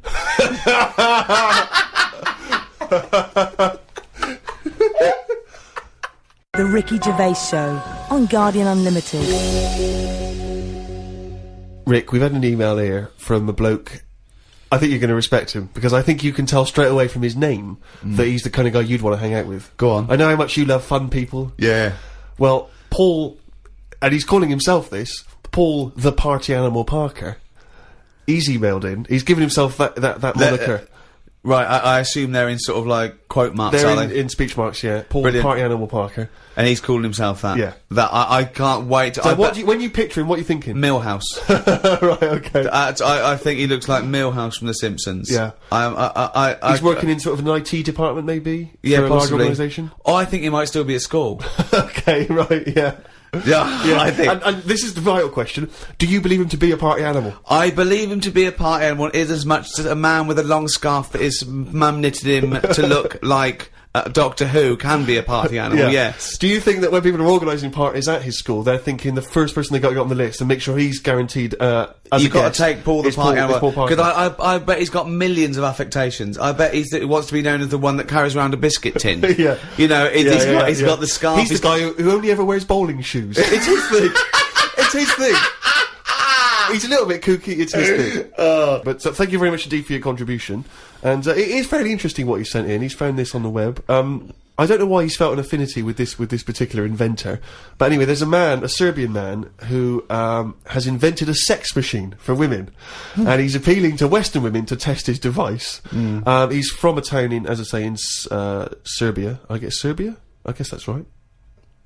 The Ricky Gervais Show on Guardian Unlimited. Rick, we've had an email here from a bloke. I think you're going to respect him, because I think you can tell straight away from his name that he's the kind of guy you'd want to hang out with. Go on. I know how much you love fun people. Yeah. Well, Paul, and he's calling himself this, Paul the Party Animal Parker. He's emailed in. He's given himself that moniker. Right, I assume they're in sort of like quote marks, They're are they? in speech marks, yeah. Paul Brilliant. the Party Animal Parker. And he's calling himself that. Yeah. That I can't wait. So when you picture him, what are you thinking? Millhouse. Right, okay. I think he looks like Millhouse from The Simpsons. Yeah. He's working in sort of an IT department, maybe? Yeah, for a possibly. large organisation? I think he might still be at school. Okay, right, yeah. Yeah, I think. And this is the vital question. Do you believe him to be a party animal? I believe him to be a party animal is as much as a man with a long scarf that his mum knitted him to look like Doctor Who can be a party animal, yes. Do you think that when people are organising parties at his school, they're thinking the first person they got to get on the list and make sure he's guaranteed you've got to take Paul the party animal. Because I bet he's got millions of affectations. I bet he wants to be known as the one that carries around a biscuit tin. Yeah. He's got the scarf. He's the guy who only ever wears bowling shoes. It's his thing. It's his thing. He's a little bit kooky, it's his thing. But thank you very much indeed for your contribution. And it is fairly interesting what you sent in. He's found this on the web. I I don't know why he's felt an affinity with this particular inventor, but anyway, there's a Serbian man who has invented a sex machine for women, and he's appealing to Western women to test his device. He's from a town in, as I say, in Serbia. I guess Serbia. I guess that's right.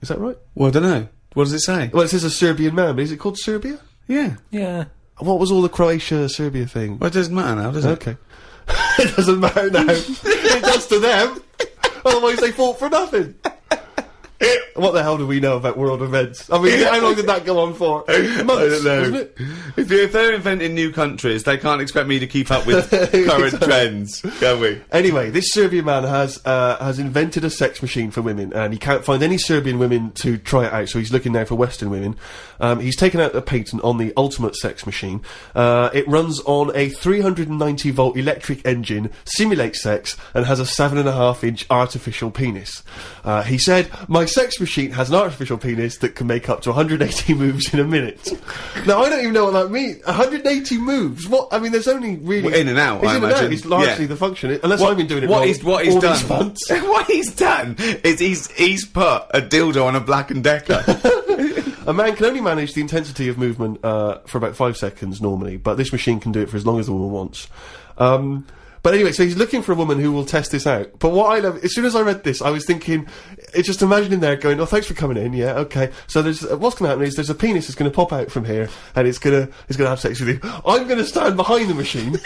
Is that right? Well, I don't know. What does it say? Well, it says a Serbian man, but is it called Serbia? Yeah. Yeah. What was all the Croatia-Serbia thing? Well, it doesn't matter now, does it? Okay. It doesn't matter now. It does to them. Otherwise they fought for nothing. What the hell do we know about world events? I mean, how long did that go on for? Months, I don't know. wasn't it? If they're inventing new countries, they can't expect me to keep up with current trends, can we? Anyway, this Serbian man has invented a sex machine for women, and he can't find any Serbian women to try it out, so he's looking now for Western women. He's taken out a patent on the ultimate sex machine. It runs on a 390-volt electric engine, simulates sex, and has a 7.5-inch artificial penis. He said, "My sex machine has an artificial penis that can make up to 180 moves in a minute." Now, I don't even know what that means. 180 moves? What? I mean, there's only really... Well, in and out, It's I in and out. imagine. It's largely Yeah. the function. Unless I've been doing it what wrong. he's done. Months. What he's done is he's put a dildo on a Black and Decker. A man can only manage the intensity of movement for about 5 seconds normally, but this machine can do it for as long as the woman wants. But anyway, so he's looking for a woman who will test this out. But what I love, as soon as I read this, I was thinking, it's just imagine him there going, "Oh, thanks for coming in, yeah, okay." So there's, what's gonna happen is there's a penis that's gonna pop out from here, and it's gonna have sex with you. I'm gonna stand behind the machine.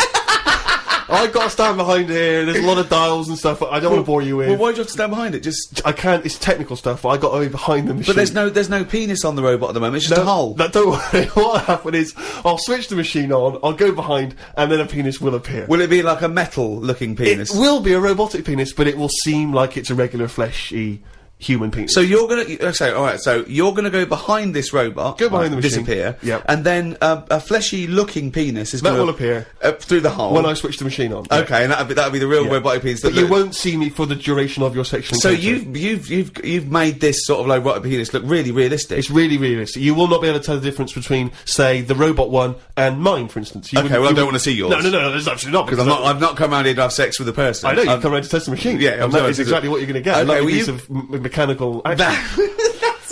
I've got to stand behind here, there's a lot of dials and stuff, I don't want to bore you with. Well, why do you have to stand behind it? Just... I can't, it's technical stuff, but I got to be behind the machine. But there's no penis on the robot at the moment, it's just a hole. No, don't worry. What'll happen is, I'll switch the machine on, I'll go behind, and then a penis will appear. Will it be like a metal-looking penis? It will be a robotic penis, but it will seem like it's a regular fleshy human penis. So you're gonna... So, alright, so you're gonna go behind this robot... Go behind the machine. Disappear. Yep. And then a fleshy-looking penis is That gonna... will appear. Through the hole. When I switch the machine on. Okay, and that'll be the real robotic penis. But you won't see me for the duration of your sexual So encounter. you've made this sort of like robotic penis look really realistic. It's really realistic. You will not be able to tell the difference between, say, the robot one and mine, for instance. Okay, well, I don't want to see yours. No, there's absolutely not. Because I've not come around here to have sex with a person. I know, you've come around to test the machine. Yeah, and that is exactly what you're going to get. Okay, Like a well, piece of mechanical action.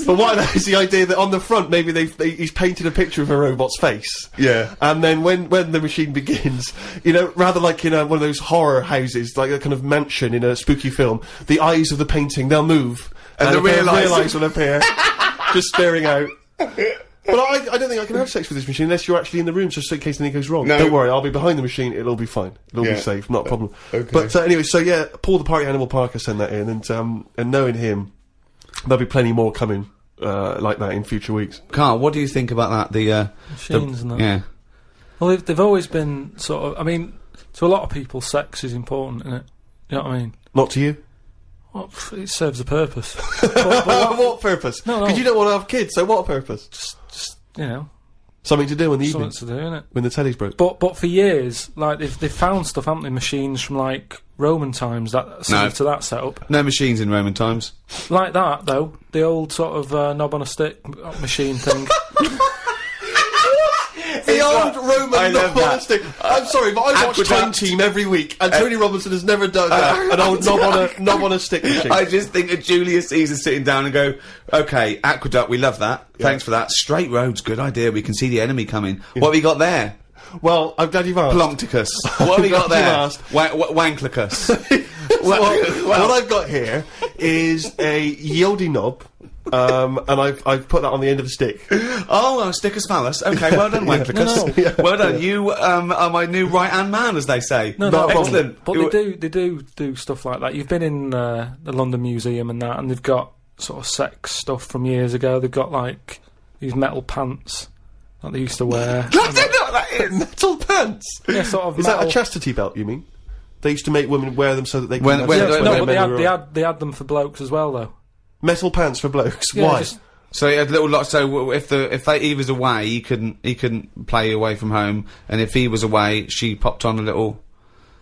But what is the idea that on the front, maybe he's painted a picture of a robot's face. Yeah. And then when the machine begins, you know, rather like in one of those horror houses, like a kind of mansion in a spooky film, the eyes of the painting, they'll move. And the real eyes will appear. Just staring out. But I don't think I can have sex with this machine unless you're actually in the room, just in case anything goes wrong. No. Don't worry, I'll be behind the machine, it'll be fine. It'll be safe, not a problem. Okay. But anyway, so yeah, Paul the Party Animal Parker sent that in, and knowing him, there'll be plenty more coming like that in future weeks. Carl, what do you think about that? The machines and that. Yeah. Well, they've always been sort of... I mean, to a lot of people, sex is important, isn't it? You know what I mean? Not to you? Well, it serves a purpose. What purpose? No. Because you don't want to have kids, so what purpose? Just, you know... Something to do in the Something evening. to do, innit? When the telly's broke. But for years, like, they've found stuff, haven't they? Machines from, like, Roman times, similar to that setup. No machines in Roman times. Like that, though. The old sort of knob on a stick machine thing. The old Roman love that. stick. I'm sorry, but I watch Time Team every week, and Tony Robinson has never done that. An old knob on a stick machine. I just think of Julius Caesar sitting down and go, "Okay, aqueduct, we love that. Thanks for that. Straight roads, good idea. We can see the enemy coming. What have we got there? Well, I'm glad you've asked. Plumpticus. What have we got there? Asked. Wanklicus. What I've got here is a Yieldy knob, and I've put that on the end of the stick. Oh, stickus phallus. Okay, well done, Wanklicus. No. Well done. You are my new right-hand man, as they say. No, excellent. But they do stuff like that. You've been in the London Museum and that, and they've got sort of sex stuff from years ago. They've got like these metal pants that they used to wear. I don't know what that is. Metal pants. Yeah, sort of. Is metal. that a chastity belt? You mean? They used to make women wear them so that they can. When- have when- sex when- when No, their but men were- they had them for blokes as well, though. metal pants for blokes. Yeah, Why? just- So he had little lot. So if he was away, he couldn't play away from home, and if he was away, she popped on a little.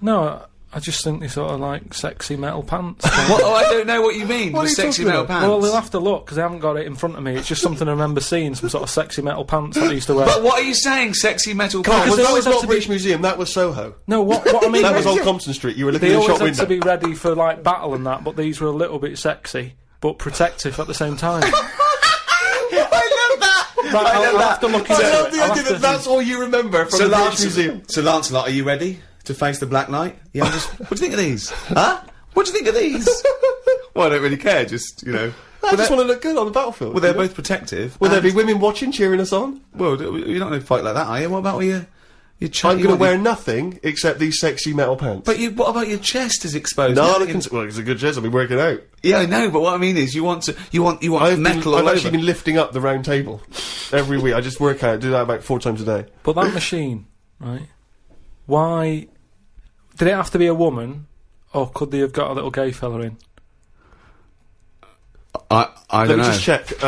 No, I just think they sort of like sexy metal pants. What? Oh, I don't know what you mean. What The are you sexy talking metal about? pants. Well, they'll have to look, because I haven't got it in front of me. It's just something I remember seeing, some sort of sexy metal pants that I used to wear. But what are you saying? Sexy metal Come on, pants? they that always was have not to British Museum, that was Soho. No, what I mean That was is, Old Compton Street, you were looking they in a always shop had to window. be ready for, like, battle and that, but these were a little bit sexy, but protective at the same time. I love that. Right, I'll have to look into I love it. the I'll idea have that that's all you remember from the British Museum. So Lancelot, are you ready to face the Black Knight? Yeah. What do you think of these? Huh? What do you think of these? Well, I don't really care. Just I just want to look good on the battlefield. Well, they're both protective. Will there be women watching, cheering us on? Well, you're not going to fight like that, are you? What about your I'm going to wear nothing except these sexy metal pants. But what about your chest is exposed? well, it's a good chest. I've been working out. Yeah, I know. But what I mean is, you want metal all I've over. actually been lifting up the round table every week. I just work out, do that about 4 times a day. But that machine, right? Why did it have to be a woman, or could they have got a little gay fella in? I Let don't me know. just check. It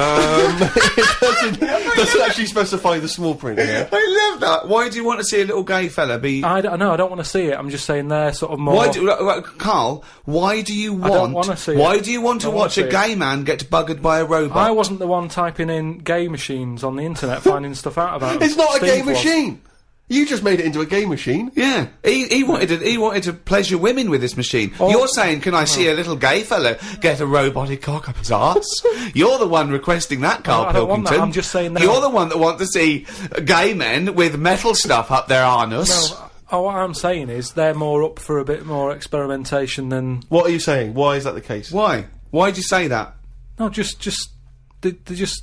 doesn't actually specify the small print here. I love that. Why do you want to see a little gay fella be? I don't want to see it. I'm just saying they're sort of more. Why do Carl? Why do you want? don't wanna see why it. do you want to I wanna watch a see it. gay man get buggered by a robot? I wasn't the one typing in gay machines on the internet, finding stuff out about them. It's not a Steve gay was. machine. You just made it into a gay machine. Yeah, he wanted to pleasure women with this machine. Oh. You're saying, can I see a little gay fella get a robotic cock up his arse? You're the one requesting that, Karl I don't want Pilkington. that, I'm just saying that. You're the one that want to see gay men with metal stuff up their anus. No, what I'm saying is they're more up for a bit more experimentation than. What are you saying? Why is that the case? Why? Why'd you say that? No, just they just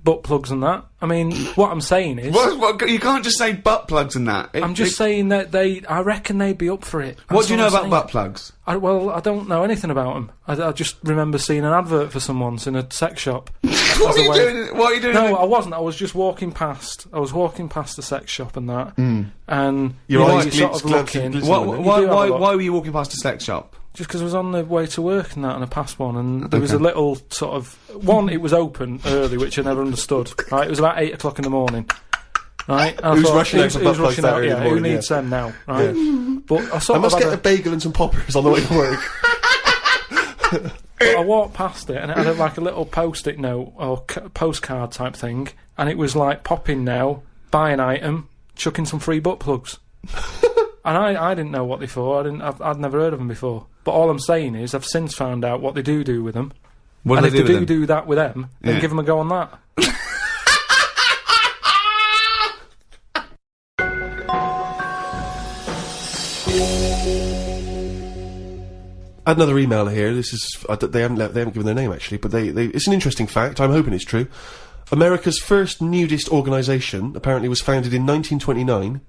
butt plugs and that. I mean, what I'm saying is. What, you can't just say butt plugs and that. I'm just saying that I reckon they'd be up for it. What do you know I'm about saying. butt plugs? I don't know anything about them. I just remember seeing an advert for some once in a sex shop. What are you doing? What are you doing? No, I wasn't. I was just walking past. I was walking past the sex shop and that, and Your you eyes sort of glance- looking. glisten, Why, wouldn't it? why, You do have why, a look. why were you walking past a sex shop? Just because I was on the way to work and that, and I passed one, and there was a little sort of one. It was open early, which I never understood. Right, it was about 8 o'clock in the morning. Right, and I Who's thought, rushing out for butt who's plugs rushing that out? early in Yeah, the who morning, needs yeah. them now? Right, but I I sort must of get had a bagel and some poppers on the way to work. But I walked past it, and it had like a little post-it note or postcard type thing, and it was like, pop in now, buy an item, chuck in some free butt plugs. And I didn't know what they for. I'd never heard of them before. But all I'm saying is, I've since found out what they do with them. What And do if they they do with do them? that with them, then Yeah. give them a go on that. I had another email here. This is they haven't given their name actually, but they it's an interesting fact. I'm hoping it's true. America's first nudist organisation apparently was founded in 1929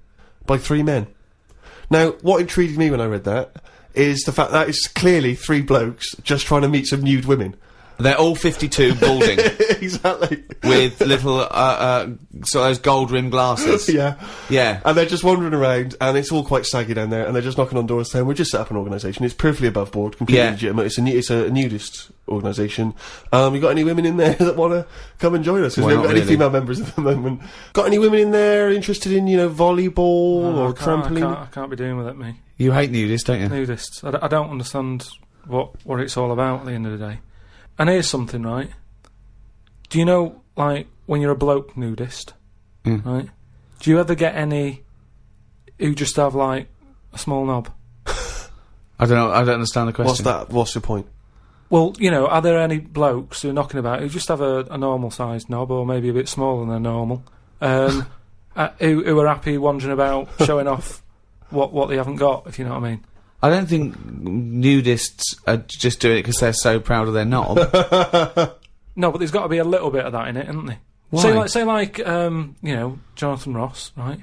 by 3 men. Now, what intrigued me when I read that is the fact that it's clearly 3 blokes just trying to meet some nude women. They're all 52 balding Exactly. with little sort of those gold rimmed glasses. Yeah. Yeah. And they're just wandering around, and it's all quite saggy down there, and they're just knocking on doors saying, we've just set up an organisation, it's perfectly above board, completely Yeah. legitimate, it's a nudist organisation. You got any women in there that want to come and join us? Because we Well, haven't got not any really. female members at the moment. Got any women in there interested in, volleyball or trampoline? I can't be doing with it, me. You hate nudists, don't you? Nudists. I don't understand what it's all about at the end of the day. And here's something, right? Do you know, like, when you're a bloke nudist, right? Do you ever get any who just have, like, a small knob? I don't know. I don't understand the question. What's that? What's your point? Well, are there any blokes who are knocking about who just have a normal-sized knob, or maybe a bit smaller than normal, who are happy wandering about showing off what they haven't got, if you know what I mean? I don't think nudists are just doing it because they're so proud of their knob. No, but there's got to be a little bit of that in it, isn't there? Why? Say like Jonathan Ross, right?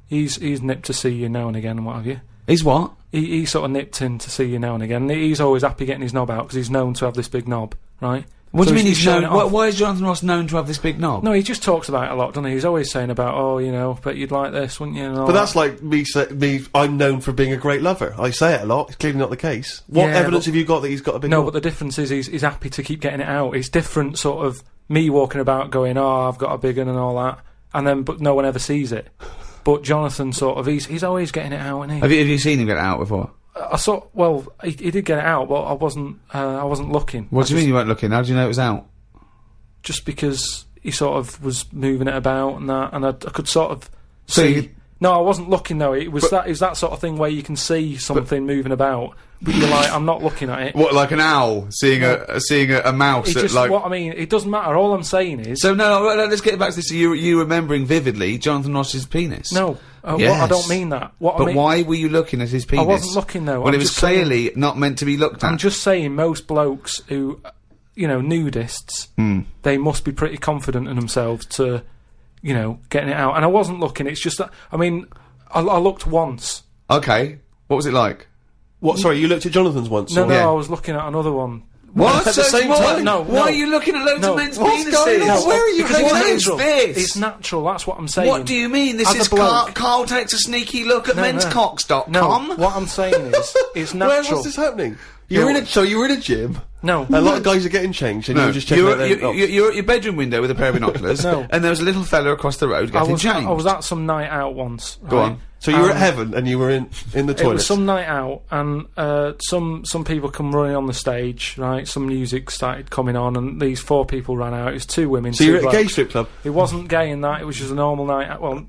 He's nipped to see you now and again and what have you. He's what? He sort of nipped in to see you now and again. He's always happy getting his knob out because he's known to have this big knob, right? What do you mean he's showing known? it off. Why is Jonathan Ross known to have this big knob? No, he just talks about it a lot, doesn't he? He's always saying about, but you'd like this, wouldn't you? And all But that's that. like me. I'm known for being a great lover. I say it a lot. It's clearly not the case. What Yeah, evidence but- have you got that he's got a big? No, knob? but the difference is he's happy to keep getting it out. It's different, sort of me walking about going, I've got a big one and all that, and then but no one ever sees it. But Jonathan sort of, he's always getting it out, isn't he? Have you seen him get it out before? I saw, well, he did get it out, but I wasn't looking. What do you mean you weren't looking? How do you know it was out? Just because he sort of was moving it about and that, and I could sort of So see. you could- No, I wasn't looking though. It was that sort of thing where you can see something moving about, but you're like, I'm not looking at it. What, like an owl seeing a mouse? It just, what I mean, it doesn't matter. All I'm saying is. So no, let's get back to this. You remembering vividly Jonathan Ross's penis? No, Yes. I don't mean that. But why were you looking at his penis? I wasn't looking though. Well, I'm it was just saying- clearly not meant to be looked at. I'm just saying, most blokes who, nudists, they must be pretty confident in themselves to, getting it out. And I wasn't looking. It's just that. I mean, I looked once. Okay, what was it like? What? Sorry, you looked at Jonathan's once? No, or- no, Yeah. I was looking at another one. What? At the same time? No, Why no. are you looking at loads No. of men's What's penises? going on? No, Where are you because hanging it's out? natural. This? It's natural. That's what I'm saying. What do you mean? This As is a bloke- Carl takes a sneaky look at No, no. menscocks.com. No, what I'm saying is, it's Where natural. was this happening? You were in a gym. No. A lot of guys are getting changed, and you were just checking you're, out their... you're at your bedroom window with a pair of binoculars, No. and there was a little fella across the road getting changed. I was at some night out once. Go right? on. So you were at heaven, and you were in the It toilet. was some night out, and some people come running on the stage, right? Some music started coming on, and these 4 people ran out. It was 2 women. So 2 you were at a gay blokes. strip club? It wasn't gay in that. It was just a normal night out. Well,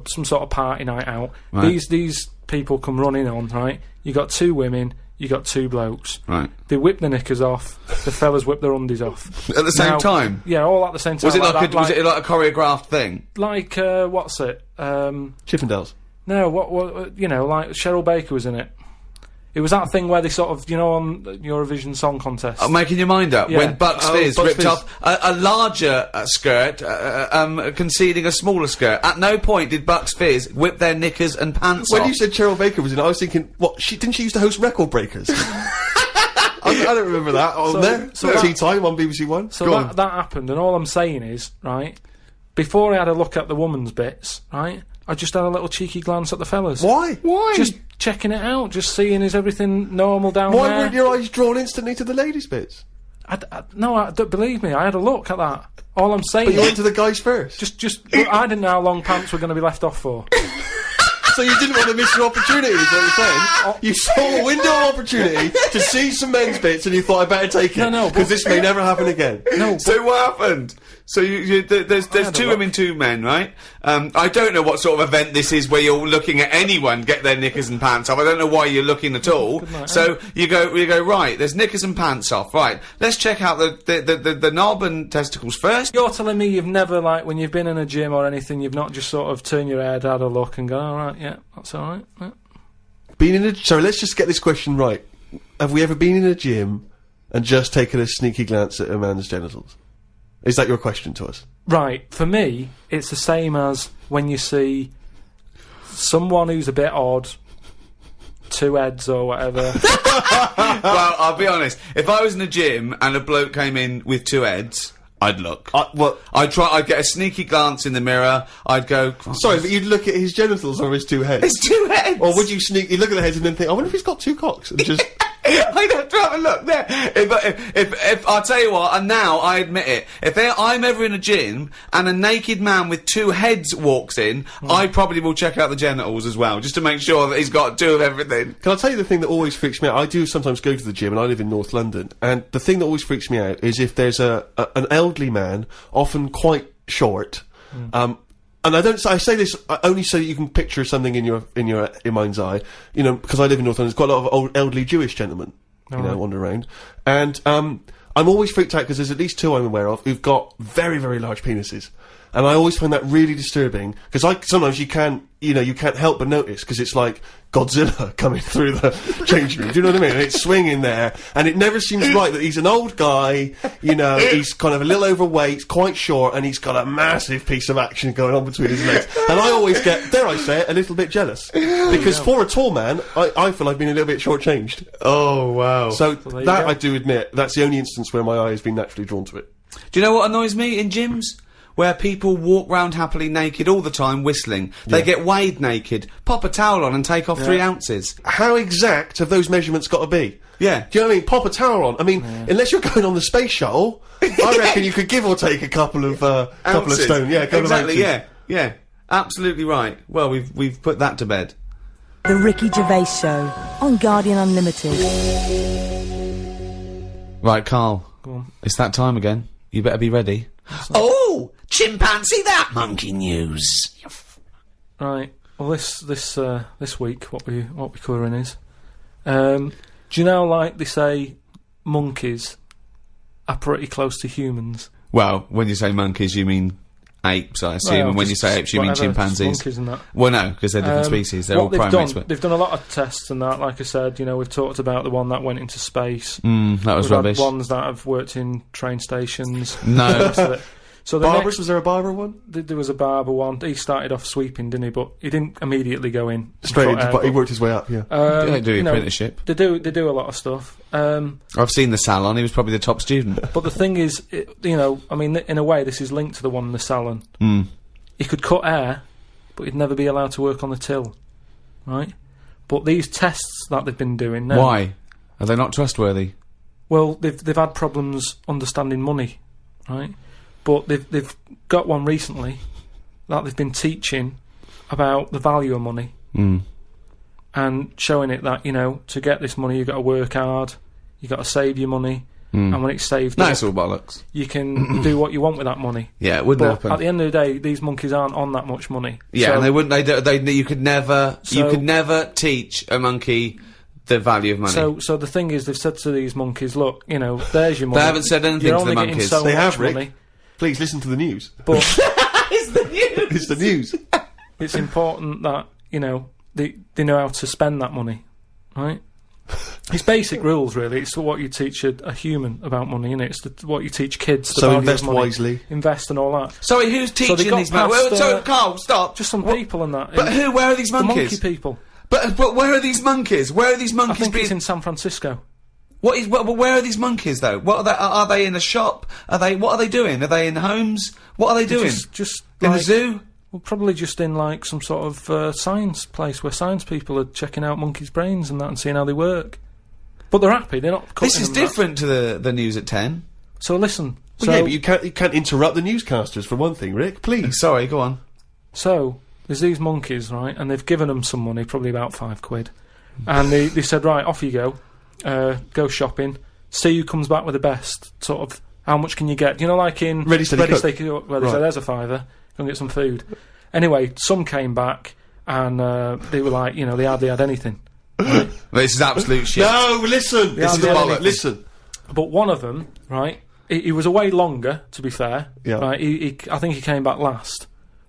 some sort of party night out. Right. These people come running on, right? You got 2 women. You got 2 blokes. Right. They whip their knickers off. The fellas whip their undies off. At the same Now- time? Yeah, all at the same time. Was it like, that, was it like a choreographed thing? like what's it? Chippendales. No, what like Cheryl Baker was in it. It was that thing where they sort of, on Eurovision Song Contest. I'm making your mind up. Yeah. When Bucks Fizz Bucks ripped Fizz. off a larger skirt, conceding a smaller skirt. At no point did Bucks Fizz whip their knickers and pants When off. you said Cheryl Baker was in it, I was thinking, what? Didn't she used to host Record Breakers? I don't remember that on there. so Tea Time on BBC One. So Go on. that happened, and all I'm saying is, right, before I had a look at the woman's bits, right, I just had a little cheeky glance at the fellas. Why? Just checking it out, just seeing is everything normal down Why there. weren't your eyes drawn instantly to the ladies' bits? No, don't believe me. I had a look at that. All I'm saying But you is, went to the guys first. look, I didn't know how long pants were going to be left off for. So you didn't want to miss your opportunity, is what you're saying? You saw a window of opportunity to see some men's bits, and you thought, I better take it. No, because this may never happen again. No, So what happened? So there's had a 2 look. women, 2 men, right? I don't know what sort of event this is where you're looking at anyone get their knickers and pants off. I don't know why you're looking at all. Goodnight, So you go right. There's knickers and pants off. Right. Let's check out the knob and testicles first. you're telling me you've never, like, when you've been in a gym or anything, you've not just sort of turned your head, had a look, and gone, all right, yeah, that's all right. Yeah. Been in a... Sorry, let's just get this question right. Have we ever been in a gym and just taken a sneaky glance at a man's genitals? Is that your question to us? Right, for me, it's the same as when you see someone who's a bit odd, 2 heads or whatever. Well, I'll be honest. If I was in a gym and a bloke came in with 2 heads, I'd look. What? I'd get a sneaky glance in the mirror. I'd go. Sorry, but you'd look at his genitals or his 2 heads? It's 2 heads. Or would you sneakily look at the heads and then think, I wonder if he's got 2 cocks? And just... I'd have to have a look there. If I'll tell you what, and now I admit it, if I'm ever in a gym and a naked man with 2 heads walks in, I probably will check out the genitals as well, just to make sure that he's got 2 of everything. Can I tell you the thing that always freaks me out? I do sometimes go to the gym, and I live in North London, and the thing that always freaks me out is if there's an elderly man, often quite short, and I say this only so that you can picture something in your mind's eye, because I live in North London. There's quite a lot of old elderly Jewish gentlemen, wander around, and I'm always freaked out because there's at least 2 I'm aware of who've got very, very large penises, and I always find that really disturbing because sometimes you can't help but notice because it's like Godzilla coming through the changing room. Do you know what I mean? And it's swinging there, and it never seems right that he's an old guy. He's kind of a little overweight, quite short, and he's got a massive piece of action going on between his legs. And I always get, dare I say it, a little bit jealous because for a tall man, I feel I've been a little bit shortchanged. Oh, wow. So there you that go. I do admit, that's the only instance where my eye has been naturally drawn to it. Do you know what annoys me in gyms? Where people walk round happily naked all the time whistling. They get weighed naked, pop a towel on and take off 3 ounces. How exact have those measurements got to be? Yeah. Do you know what I mean? Pop a towel on. I mean, unless you're going on the space shuttle, I reckon you could give or take a couple of Ounces. stone. Yeah, a couple exactly, of ounces. yeah. Absolutely right. Well, we've put that to bed. The Ricky Gervais Show on Guardian Unlimited. Right, Carl. Go on. It's that time again. You better be ready. Oh, chimpanzee that monkey news. Right. Well, this week, what we're covering is, do you know, like they say, monkeys are pretty close to humans. Well, when you say monkeys, you mean apes, I assume, Well, and when you say apes, you mean whatever, chimpanzees. monkeys and that. Well, no, because they're different species. They're all What primates. But they've done a lot of tests and that. Like I said, you know, we've talked about the one that went into space. that was We've rubbish. had ones that have worked in train stations. No. So the Barbers? next, Was there a barber one? there was a barber one. He started off sweeping, didn't he? But he didn't immediately go in Straight front into, air, but he but, worked his way up, yeah. They do you know, apprenticeship. They do a lot of stuff. I've seen the salon. He was probably the top student. But the thing is, you know, I mean, in a way, this is linked to the one in the salon. Mm. He could cut hair, but he'd never be allowed to work on the till, right? But these tests that they've been doing now, Why? Are they not trustworthy? well, they've had problems understanding money, right? But they've got one recently that they've been teaching about the value of money and showing it that, you know, to get this money you've got to work hard, you've got to save your money, and when it's saved No, up, it's all bollocks. you can do what you want with that money. Yeah, it wouldn't But happen. at the end of the day, these monkeys aren't on that much money. Yeah, So- and they wouldn't. You could never. you So- could never teach a monkey the value of money. So the thing is, they've said to these monkeys, look, you know, there's your money. haven't said anything You're to the only getting monkeys. so They much have, Rick. money, Please listen to the news. but It's the news. It's the news. it's important that, you know, they know how to spend that money, right? It's basic rules, really. It's what you teach a human about money, innit? It's what you teach kids. The So value of invest money. wisely. Invest and all that. Sorry, who's teaching they got these monkeys? past, Well, sorry, Carl, stop. Just some people and that. But who? Where are these The monkeys? monkey people. But where are these monkeys? Where are these I monkeys think being? it's in San Francisco. Where are these monkeys though? What are they? Are they in a shop? What are they doing? Are they in homes? What are they doing? Just in like, the zoo? Well, probably just in like some sort of science place where science people are checking out monkeys' brains and that and seeing how they work. But they're happy. They're not. This cutting is them that. different to the news at 10. So listen. Well, yeah, but you can't interrupt the newscasters for one thing, Rick. Please. Sorry, go on. So there's these monkeys, right? And they've given them some money, probably about £5, and they said, right, off you go, go shopping. See who comes back with the best. Sort of, how much can you get? You know, like in Ready, Steady, Cook. Cook, where they Right. say, there's a £5, go and get some food. Anyway, some came back and they were like, you know, they hardly had anything. Right? This is absolute shit. No, listen. This is bollocks. Listen. But one of them, right, he was away longer, to be fair. Yeah. Right, I think he came back last.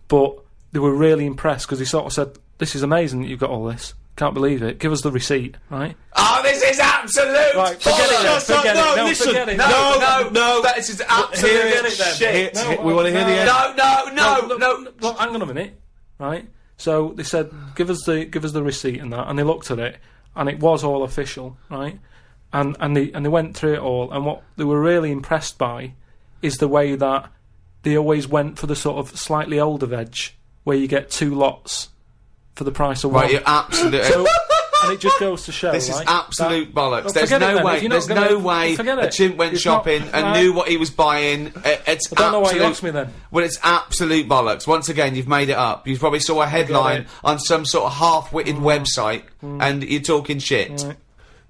But they were really impressed because he sort of said, this is amazing that you've got all this. Can't believe it. Give us the receipt, right? Oh, this is absolute Right, forget it then, bollocks. forget it. No, No, listen. forget it. No, this is absolute Hear it then. shit. No, we want to hear the end. No. Look, hang on a minute, right? So they said, give us the receipt and that, and they looked at it, and it was all official, right? And they went through it all, and what they were really impressed by is the way that they always went for the sort of slightly older veg, where you get 2 lots for the price of one. Right, you're absolute. So, and it just goes to show, This is right, absolute bollocks. Well, There's forget it no then. way. If you're There's not gonna- no way forget a it. chimp went It's shopping not- and knew what he was buying. It's I don't know why you absolute- lost me then. Well, it's absolute bollocks. Once again, you've made it up. You probably saw a headline it. on some sort of half-witted website, and you're talking shit. Right.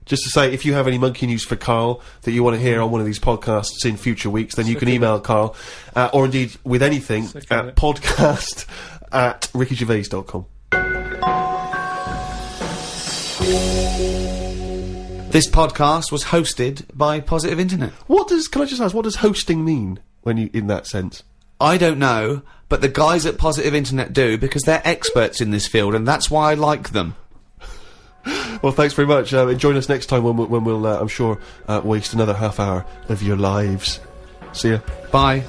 Just to say, if you have any monkey news for Carl that you want to hear on one of these podcasts in future weeks, then you can email Carl, or indeed with anything Sick of at it. podcast@rickygervais.com. This podcast was hosted by Positive Internet. Can I just ask, what does hosting mean when you, in that sense? I don't know, but the guys at Positive Internet do, because they're experts in this field, and that's why I like them. Well, thanks very much. Join us next time when we'll I'm sure, waste another half hour of your lives. See ya. Bye.